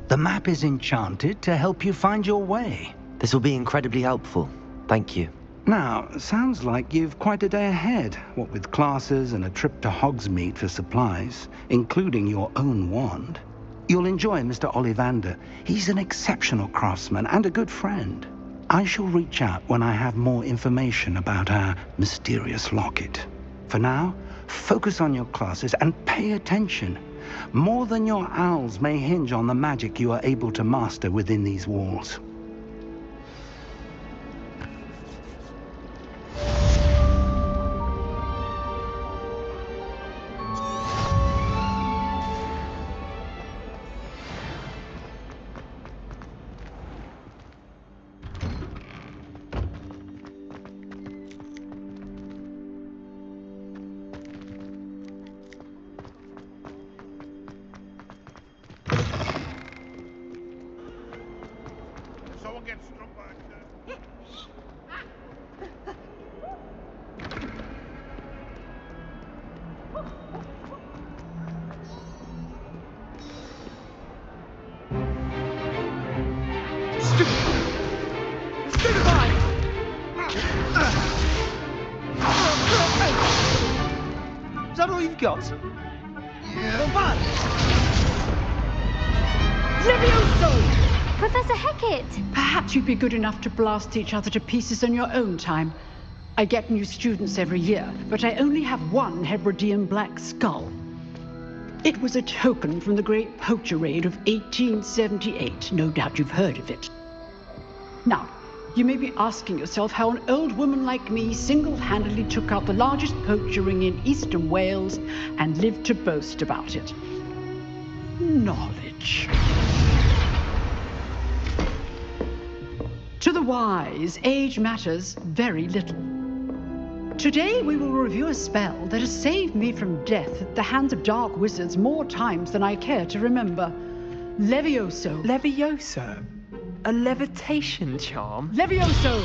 S1: The map is enchanted to help you find your way.
S2: This will be incredibly helpful. Thank you.
S1: Now, sounds like you've quite a day ahead, what with classes and a trip to Hogsmeade for supplies, including your own wand. You'll enjoy Mr. Ollivander. He's an exceptional craftsman and a good friend. I shall reach out when I have more information about our mysterious locket. For now, focus on your classes and pay attention. More than your owls may hinge on the magic you are able to master within these walls.
S12: Is that all you've got? Yeah. Bad.
S15: Levioso! Professor Hackett!
S16: Perhaps you'd be good enough to blast each other to pieces on your own time. I get new students every year, but I only have one Hebridean black skull. It was a token from the Great Poacher Raid of 1878. No doubt you've heard of it. Now, you may be asking yourself how an old woman like me single-handedly took out the largest poacher ring in eastern Wales and lived to boast about it. Knowledge. To the wise, age matters very little. Today we will review a spell that has saved me from death at the hands of dark wizards more times than I care to remember. Levioso.
S12: Levioso? A levitation charm?
S16: Levioso!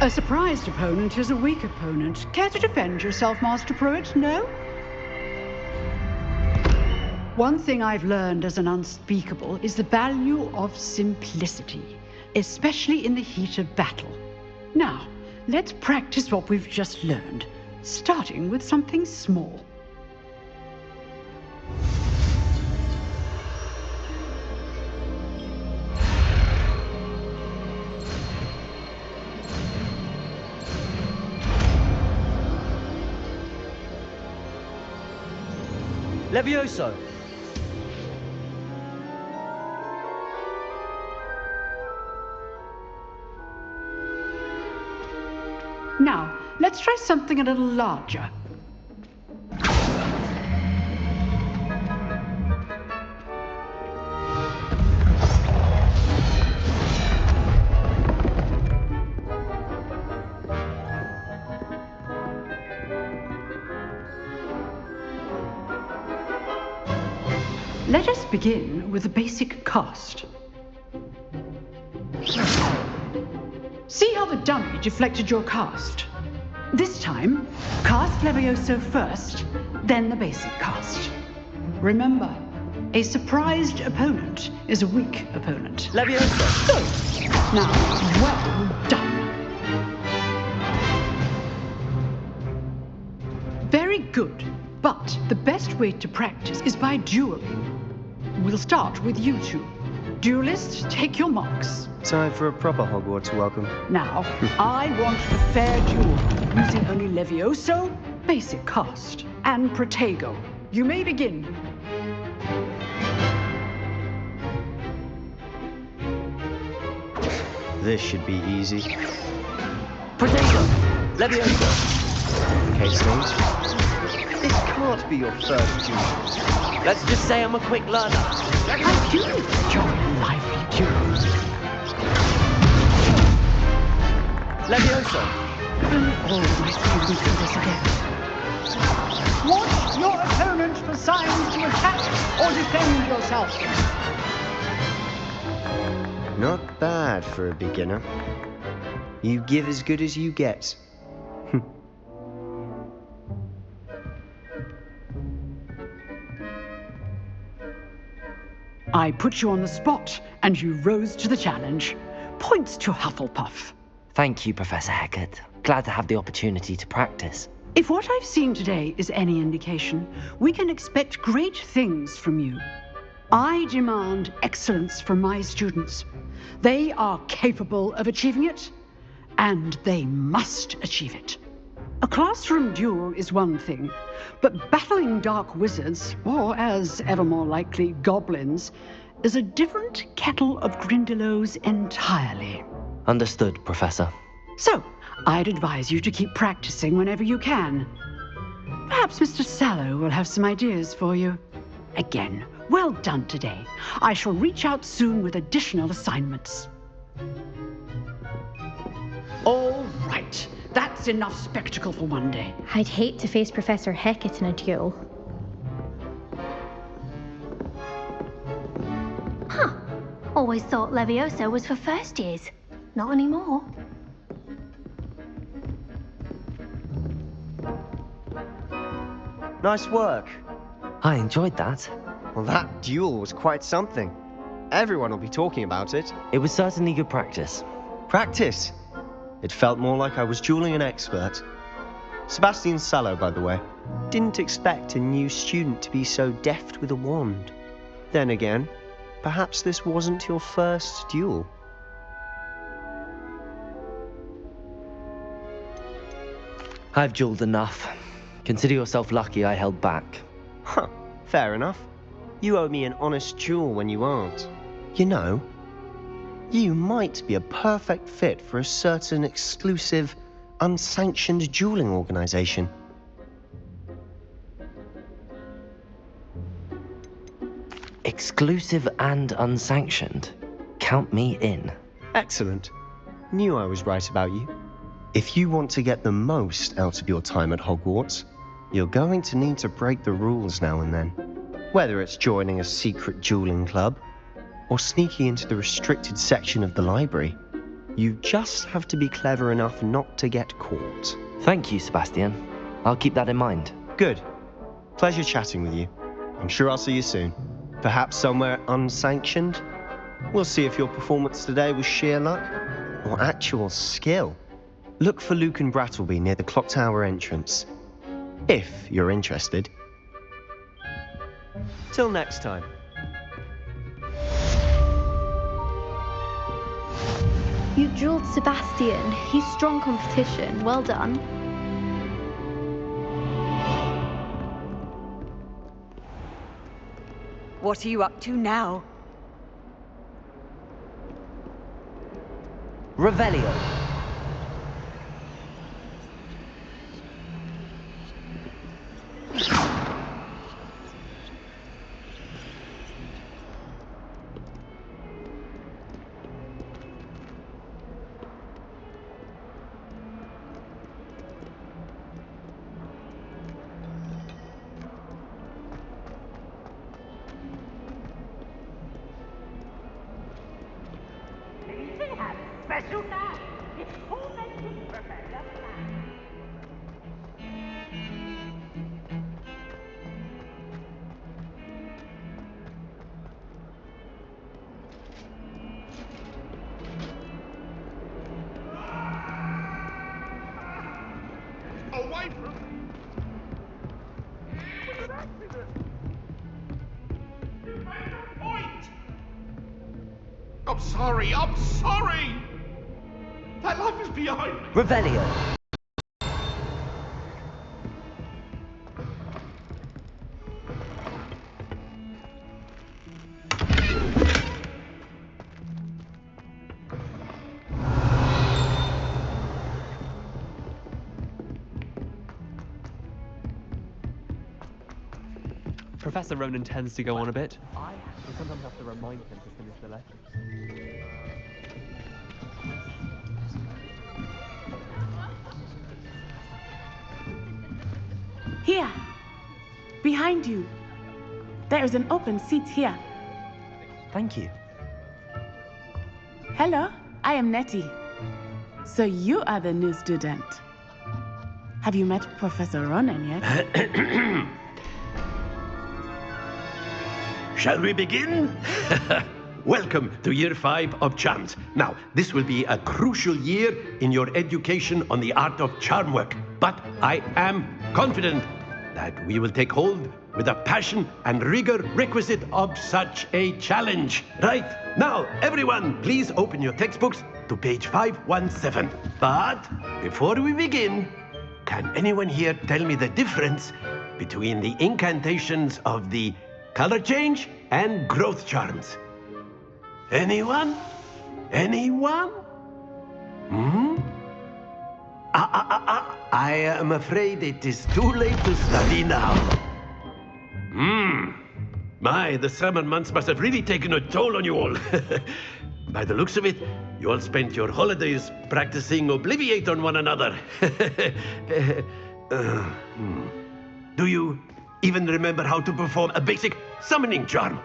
S16: A surprised opponent is a weak opponent. Care to defend yourself, Master Pruitt? No? One thing I've learned as an unspeakable is the value of simplicity, especially in the heat of battle. Now, let's practice what we've just learned, starting with something small.
S2: Levioso!
S16: Now, let's try something a little larger. Let us begin with the basic cast. See how the dummy deflected your cast? This time, cast Levioso first, then the basic cast. Remember, a surprised opponent is a weak opponent.
S2: Levioso!
S16: Good. Now, well done. Very good, but the best way to practice is by dueling. We'll start with you two. Duelists, take your marks.
S17: Time for a proper Hogwarts welcome.
S16: Now, I want a fair duel, using only Levioso, basic cast, and Protago. You may begin.
S17: This should be easy.
S2: Protago! Levioso!
S17: Case names. This can't be your first duel.
S2: Let's just say I'm a quick learner.
S16: I do enjoy lively duels.
S2: Levioso!
S16: All my students do this again. Watch your opponent for signs to attack or defend yourself.
S17: Not bad for a beginner. You give as good as you get.
S16: I put you on the spot, and you rose to the challenge. Points to Hufflepuff.
S2: Thank you, Professor Hackett. Glad to have the opportunity to practice.
S16: If what I've seen today is any indication, we can expect great things from you. I demand excellence from my students. They are capable of achieving it, and they must achieve it. A classroom duel is one thing, but battling dark wizards, or as ever more likely, goblins, is a different kettle of Grindylows entirely.
S2: Understood, Professor.
S16: So, I'd advise you to keep practicing whenever you can. Perhaps Mr. Sallow will have some ideas for you. Again, well done today. I shall reach out soon with additional assignments. All right. That's enough spectacle for one day.
S11: I'd hate to face Professor Hackett in a duel.
S15: Huh. Always thought Levioso was for first years. Not anymore.
S17: Nice work.
S2: I enjoyed that.
S17: Well, that duel was quite something. Everyone will be talking about it.
S2: It was certainly good practice.
S17: Practice? It felt more like I was dueling an expert. Sebastian Sallow, by the way. Didn't expect a new student to be so deft with a wand. Then again, perhaps this wasn't your first duel.
S2: I've dueled enough. Consider yourself lucky I held back.
S17: Huh, fair enough. You owe me an honest duel when you aren't. You know, you might be a perfect fit for a certain exclusive, unsanctioned dueling organization.
S2: Exclusive and unsanctioned? Count me in.
S17: Excellent. Knew I was right about you. If you want to get the most out of your time at Hogwarts, you're going to need to break the rules now and then. Whether it's joining a secret dueling club, or sneaking into the restricted section of the library, you just have to be clever enough not to get caught.
S2: Thank you, Sebastian. I'll keep that in mind.
S17: Good. Pleasure chatting with you. I'm sure I'll see you soon. Perhaps somewhere unsanctioned? We'll see if your performance today was sheer luck or actual skill. Look for Luke and Brattleby near the clock tower entrance, if you're interested. Till next time.
S11: You dueled Sebastian. He's strong competition. Well done.
S18: What are you up to now?
S2: Revelio.
S3: I'm sorry. I'm sorry. That life is behind me.
S2: Revelio.
S12: Professor Ronan tends to go on a bit. I sometimes have to remind him to finish the letters.
S19: Here! Behind you! There is an open seat here.
S2: Thank you.
S19: Hello, I am Nettie. So you are the new student. Have you met Professor Ronan yet?
S7: Shall we begin? Welcome to Year 5 of Charms. Now, this will be a crucial year in your education on the art of charm work. But I am confident that we will take hold with the passion and rigor requisite of such a challenge. Right, now, everyone, please open your textbooks to page 517. But before we begin, can anyone here tell me the difference between the incantations of the color change and growth charms? Anyone? Anyone? I am afraid it is too late to study now. My, the summer months must have really taken a toll on you all. By the looks of it, you all spent your holidays practicing Obliviate on one another. Do you even remember how to perform a basic summoning charm?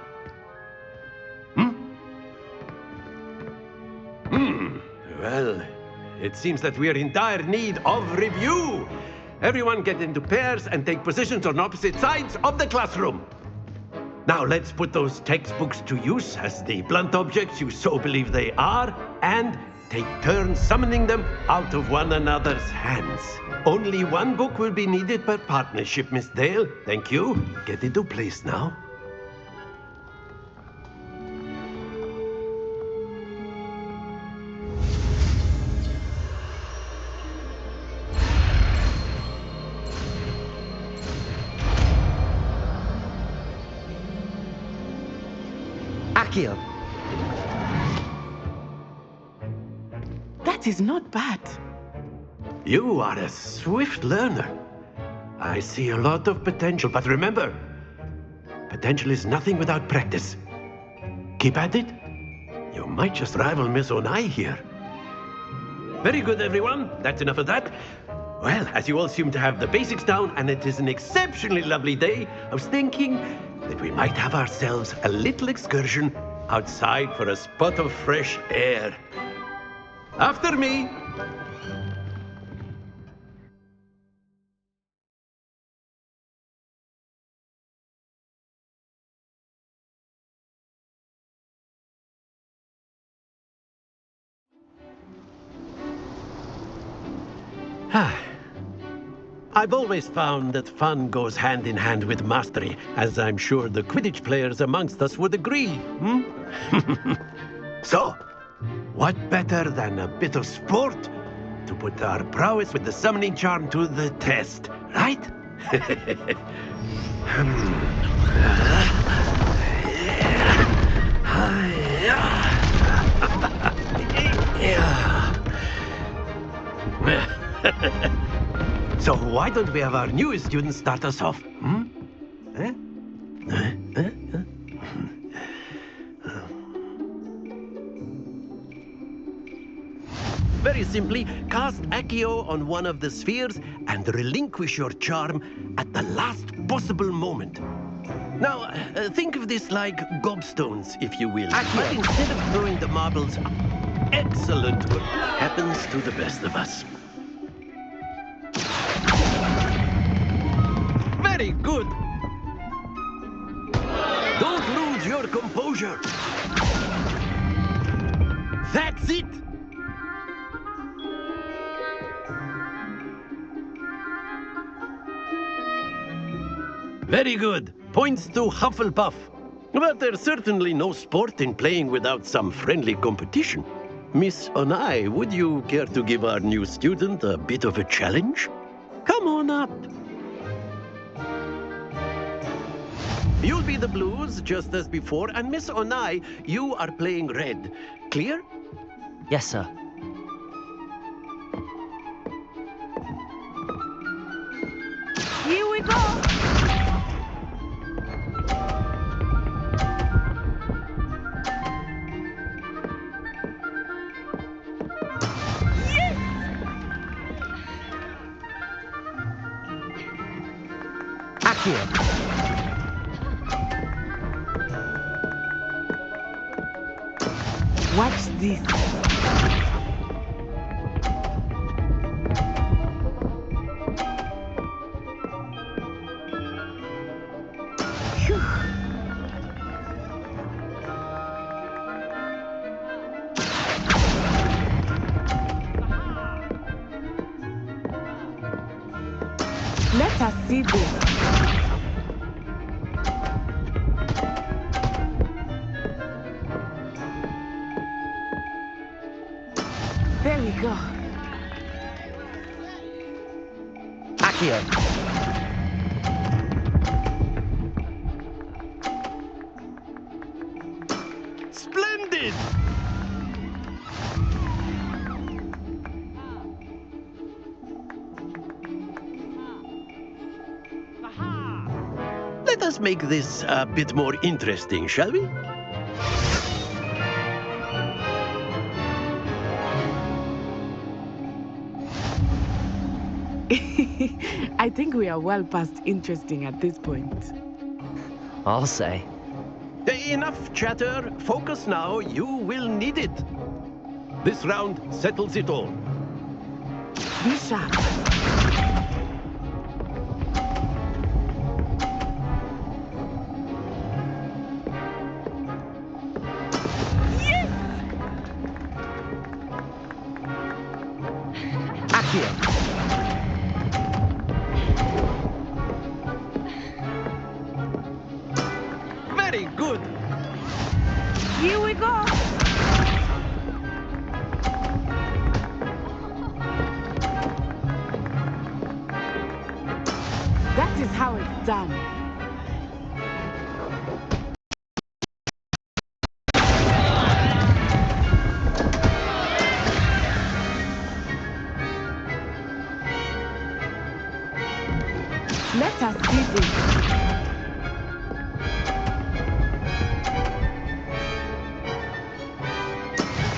S7: Well, it seems that we are in dire need of review. Everyone get into pairs and take positions on opposite sides of the classroom. Now let's put those textbooks to use as the blunt objects you so believe they are, and take turns summoning them out of one another's hands. Only one book will be needed per partnership, Miss Dale. Thank you. Get into place now.
S2: Akio.
S19: That is not bad.
S7: You are a swift learner. I see a lot of potential, but remember, potential is nothing without practice. Keep at it. You might just rival Miss Onai here. Very good, everyone. That's enough of that. Well, as you all seem to have the basics down, and it is an exceptionally lovely day, I was thinking that we might have ourselves a little excursion outside for a spot of fresh air. After me. I've always found that fun goes hand in hand with mastery, as I'm sure the Quidditch players amongst us would agree. So, what better than a bit of sport to put our prowess with the summoning charm to the test, right? So why don't we have our newest student start us off? Very simply, cast Akio on one of the spheres and relinquish your charm at the last possible moment. Now, think of this like gobstones, if you will. But instead of throwing the marbles, excellent happens to the best of us. Very good. Don't lose your composure. That's it. Very good. Points to Hufflepuff. But there's certainly no sport in playing without some friendly competition. Miss Onai, would you care to give our new student a bit of a challenge? Come on up. You'll be the blues, just as before, and Miss Onai, you are playing red. Clear?
S2: Yes, sir.
S19: Here we go!
S2: Akio!
S19: Watch this. Phew. Let us see this. There we go.
S2: Akio!
S7: Splendid! Let us make this a bit more interesting, shall we?
S19: I think we are well past interesting at this point.
S2: I'll say.
S7: Enough chatter. Focus now. You will need it. This round settles it all.
S19: Be sharp.
S2: Akio!
S7: Very good.
S19: Here we go. That is how it's done. Let us see this.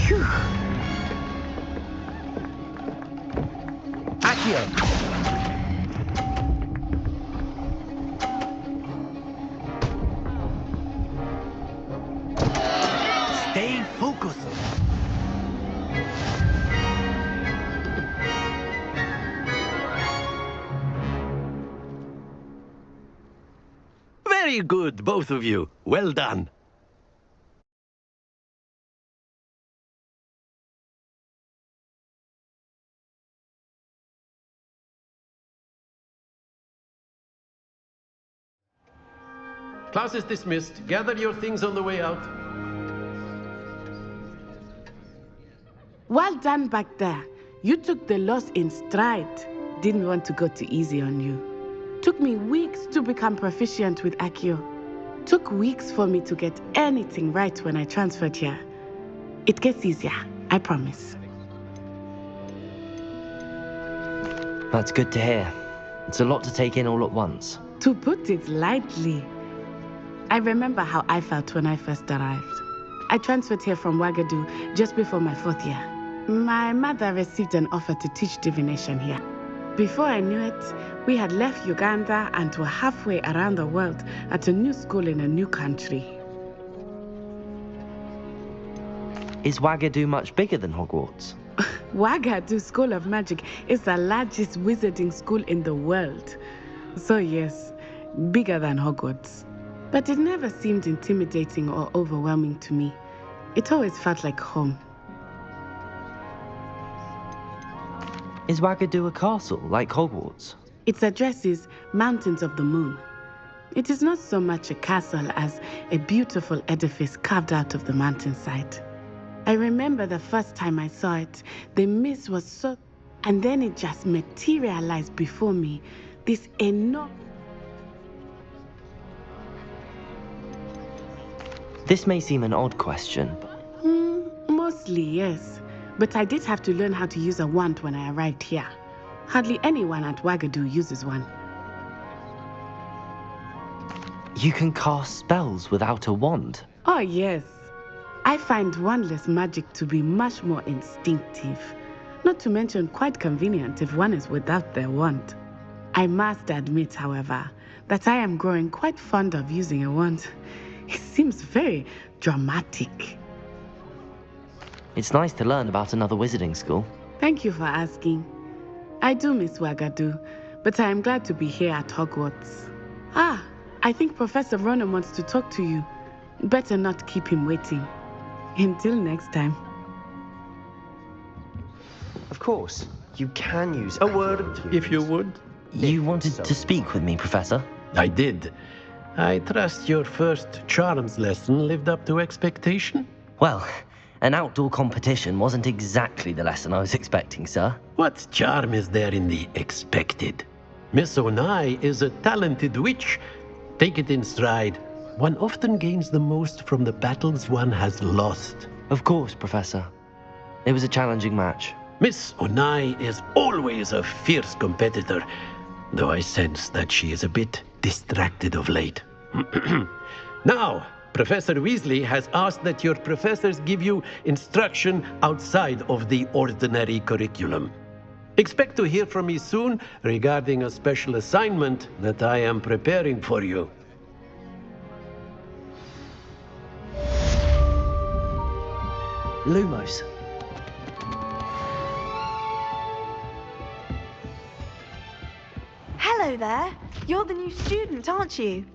S19: Phew.
S2: Akio!
S1: Stay focused.
S7: Very good, both of you. Well done. Class is dismissed. Gather your things on the way out.
S19: Well done back there. You took the loss in stride. Didn't want to go too easy on you. Took me weeks to become proficient with Akio. Took weeks for me to get anything right when I transferred here. It gets easier, I promise.
S2: That's good to hear. It's a lot to take in all at once.
S19: To put it lightly, I remember how I felt when I first arrived. I transferred here from Ouagadougou just before my 4th year. My mother received an offer to teach divination here. Before I knew it, we had left Uganda and were halfway around the world at a new school in a new country.
S2: Is Ouagadougou much bigger than Hogwarts?
S19: Ouagadougou School of Magic is the largest wizarding school in the world. So yes, bigger than Hogwarts. But it never seemed intimidating or overwhelming to me. It always felt like home.
S2: Is Ouagadougou a castle, like Hogwarts?
S19: Its address is Mountains of the Moon. It is not so much a castle as a beautiful edifice carved out of the mountainside. I remember the first time I saw it, the mist was so... And then it just materialized before me, this enormous...
S2: This may seem an odd question, but...
S19: Mostly, yes. But I did have to learn how to use a wand when I arrived here. Hardly anyone at Wagadu uses one.
S2: You can cast spells without a wand?
S19: Oh, yes. I find wandless magic to be much more instinctive. Not to mention quite convenient if one is without their wand. I must admit, however, that I am growing quite fond of using a wand. It seems very dramatic.
S2: It's nice to learn about another wizarding school.
S19: Thank you for asking. I do miss Wagadu, but I am glad to be here at Hogwarts. I think Professor Ronan wants to talk to you. Better not keep him waiting. Until next time.
S17: Of course, you can use a
S7: word, if you would.
S2: You wanted to speak with me, Professor?
S7: I did. I trust your first charms lesson lived up to expectation?
S2: Well, an outdoor competition wasn't exactly the lesson I was expecting, sir.
S7: What charm is there in the expected? Miss Onai is a talented witch. Take it in stride. One often gains the most from the battles one has lost.
S2: Of course, Professor. It was a challenging match.
S7: Miss Onai is always a fierce competitor, though I sense that she is a bit distracted of late. Now, Professor Weasley has asked that your professors give you instruction outside of the ordinary curriculum. Expect to hear from me soon regarding a special assignment that I am preparing for you.
S2: Lumos.
S14: Hello there. You're the new student, aren't you?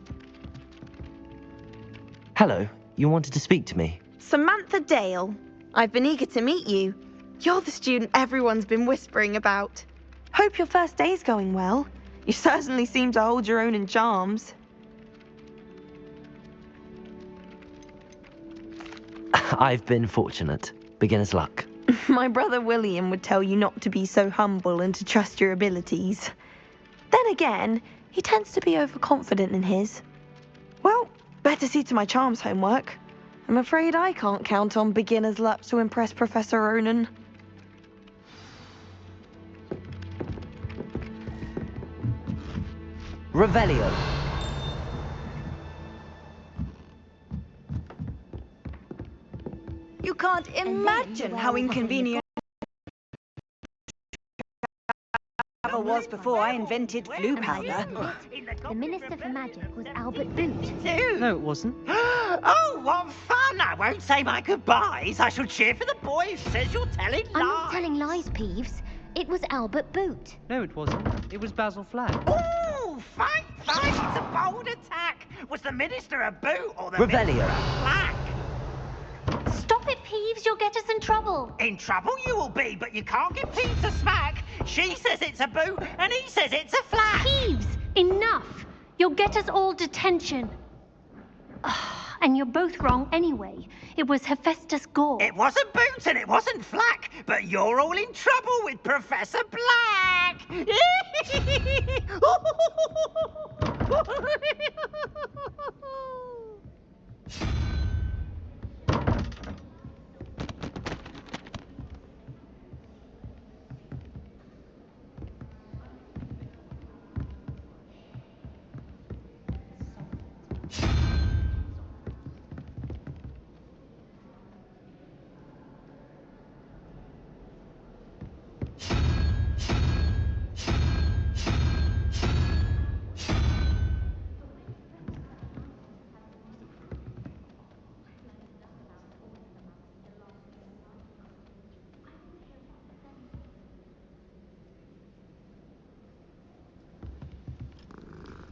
S2: Hello. You wanted to speak to me?
S14: Samantha Dale. I've been eager to meet you. You're the student everyone's been whispering about. Hope your first day's going well. You certainly seem to hold your own in charms.
S2: I've been fortunate. Beginner's luck.
S14: My brother William would tell you not to be so humble and to trust your abilities. Then again, he tends to be overconfident in his. Well, better see to my charms homework. I'm afraid I can't count on beginner's luck to impress Professor Ronan.
S2: Revelio.
S18: You can't imagine how inconvenient it was before I invented flu powder.
S20: The Minister for Magic was Albert Boot.
S2: No, it wasn't.
S21: Oh, what fun! I won't say my goodbyes. I shall cheer for the boy who says you're telling lies.
S20: I'm not telling lies, Peeves. It was Albert Boot.
S2: No, it wasn't. It was Basil Flack.
S21: Ooh, fight! It's a bold attack. Was the Minister a boot or the
S2: Revelio.
S21: Minister a flack?
S20: Stop it, Peeves. You'll get us in trouble.
S21: In trouble you will be, but you can't give Peeves a smack. She says it's a boot, and he says it's a flack.
S20: Peeves, enough. You'll get us all detention. And you're both wrong anyway. It was Hephaestus Gore.
S21: It wasn't boot and it wasn't flack, but you're all in trouble with Professor Black.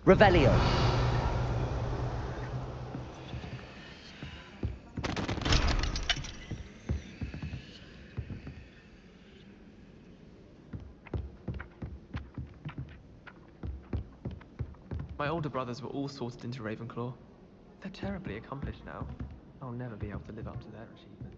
S2: Revelio.
S12: My older brothers were all sorted into Ravenclaw. They're terribly accomplished now. I'll never be able to live up to their achievements.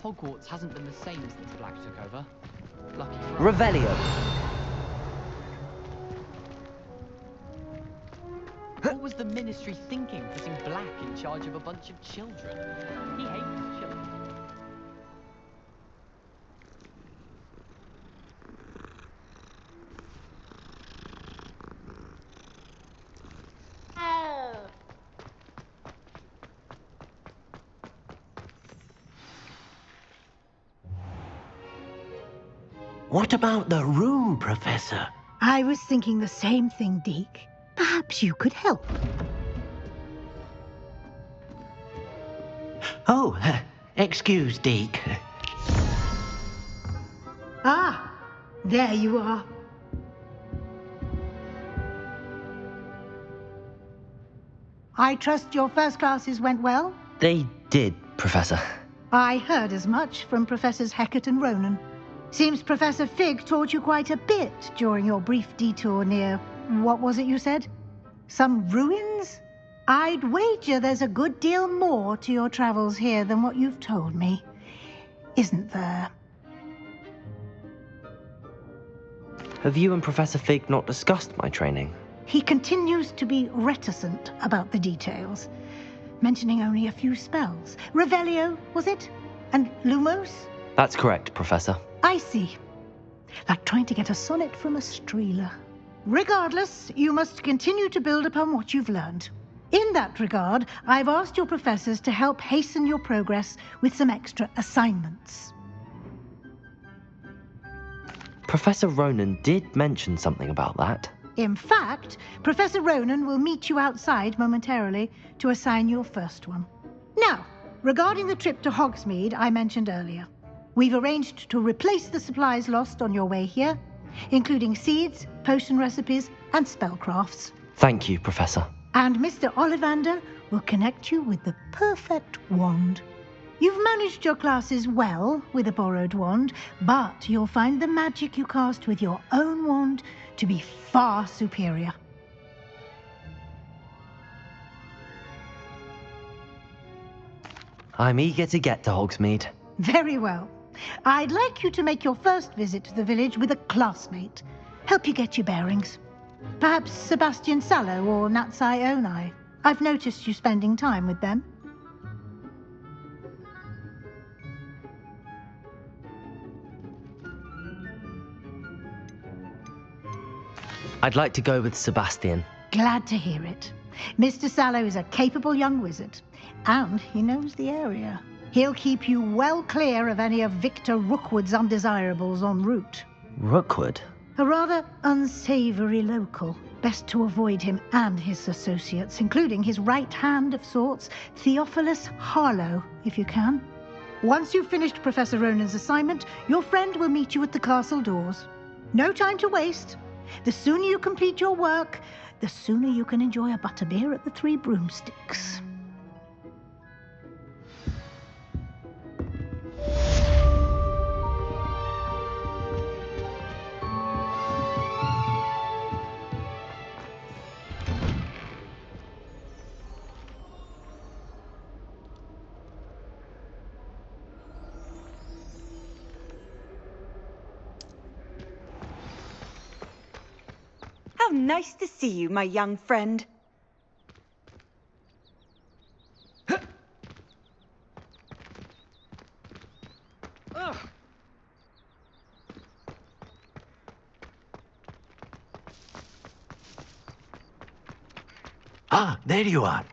S10: Hogwarts hasn't been the same since Black took over. Lucky for us.
S2: Revelio.
S10: What was the Ministry thinking, putting Black in charge of a bunch of children? He hates children.
S4: What about the room, Professor?
S8: I was thinking the same thing, Deke. Perhaps you could help.
S4: Oh, excuse, Deke.
S8: Ah, there you are. I trust your first classes went well?
S2: They did, Professor.
S8: I heard as much from Professors Hackett and Ronan. Seems Professor Figg taught you quite a bit during your brief detour near, what was it you said? Some ruins? I'd wager there's a good deal more to your travels here than what you've told me. Isn't there?
S2: Have you and Professor Figg not discussed my training?
S8: He continues to be reticent about the details, mentioning only a few spells. Revelio, was it? And Lumos?
S2: That's correct, Professor.
S8: I see. Like trying to get a sonnet from a streeler. Regardless, you must continue to build upon what you've learned. In that regard, I've asked your professors to help hasten your progress with some extra assignments.
S2: Professor Ronan did mention something about that.
S8: In fact, Professor Ronan will meet you outside momentarily to assign your first one. Now, regarding the trip to Hogsmeade I mentioned earlier, we've arranged to replace the supplies lost on your way here, including seeds, potion recipes, and spellcrafts.
S2: Thank you, Professor.
S8: And Mr. Ollivander will connect you with the perfect wand. You've managed your classes well with a borrowed wand, but you'll find the magic you cast with your own wand to be far superior.
S2: I'm eager to get to Hogsmeade.
S8: Very well. I'd like you to make your first visit to the village with a classmate. Help you get your bearings. Perhaps Sebastian Sallow or Natsai Onai. I've noticed you spending time with them.
S2: I'd like to go with Sebastian.
S8: Glad to hear it. Mr. Sallow is a capable young wizard, and he knows the area. He'll keep you well clear of any of Victor Rookwood's undesirables en route.
S2: Rookwood?
S8: A rather unsavory local. Best to avoid him and his associates, including his right hand of sorts, Theophilus Harlow, if you can. Once you've finished Professor Ronan's assignment, your friend will meet you at the castle doors. No time to waste. The sooner you complete your work, the sooner you can enjoy a butterbeer at the Three Broomsticks.
S18: How nice to see you, my young friend.
S7: Ah, there you are.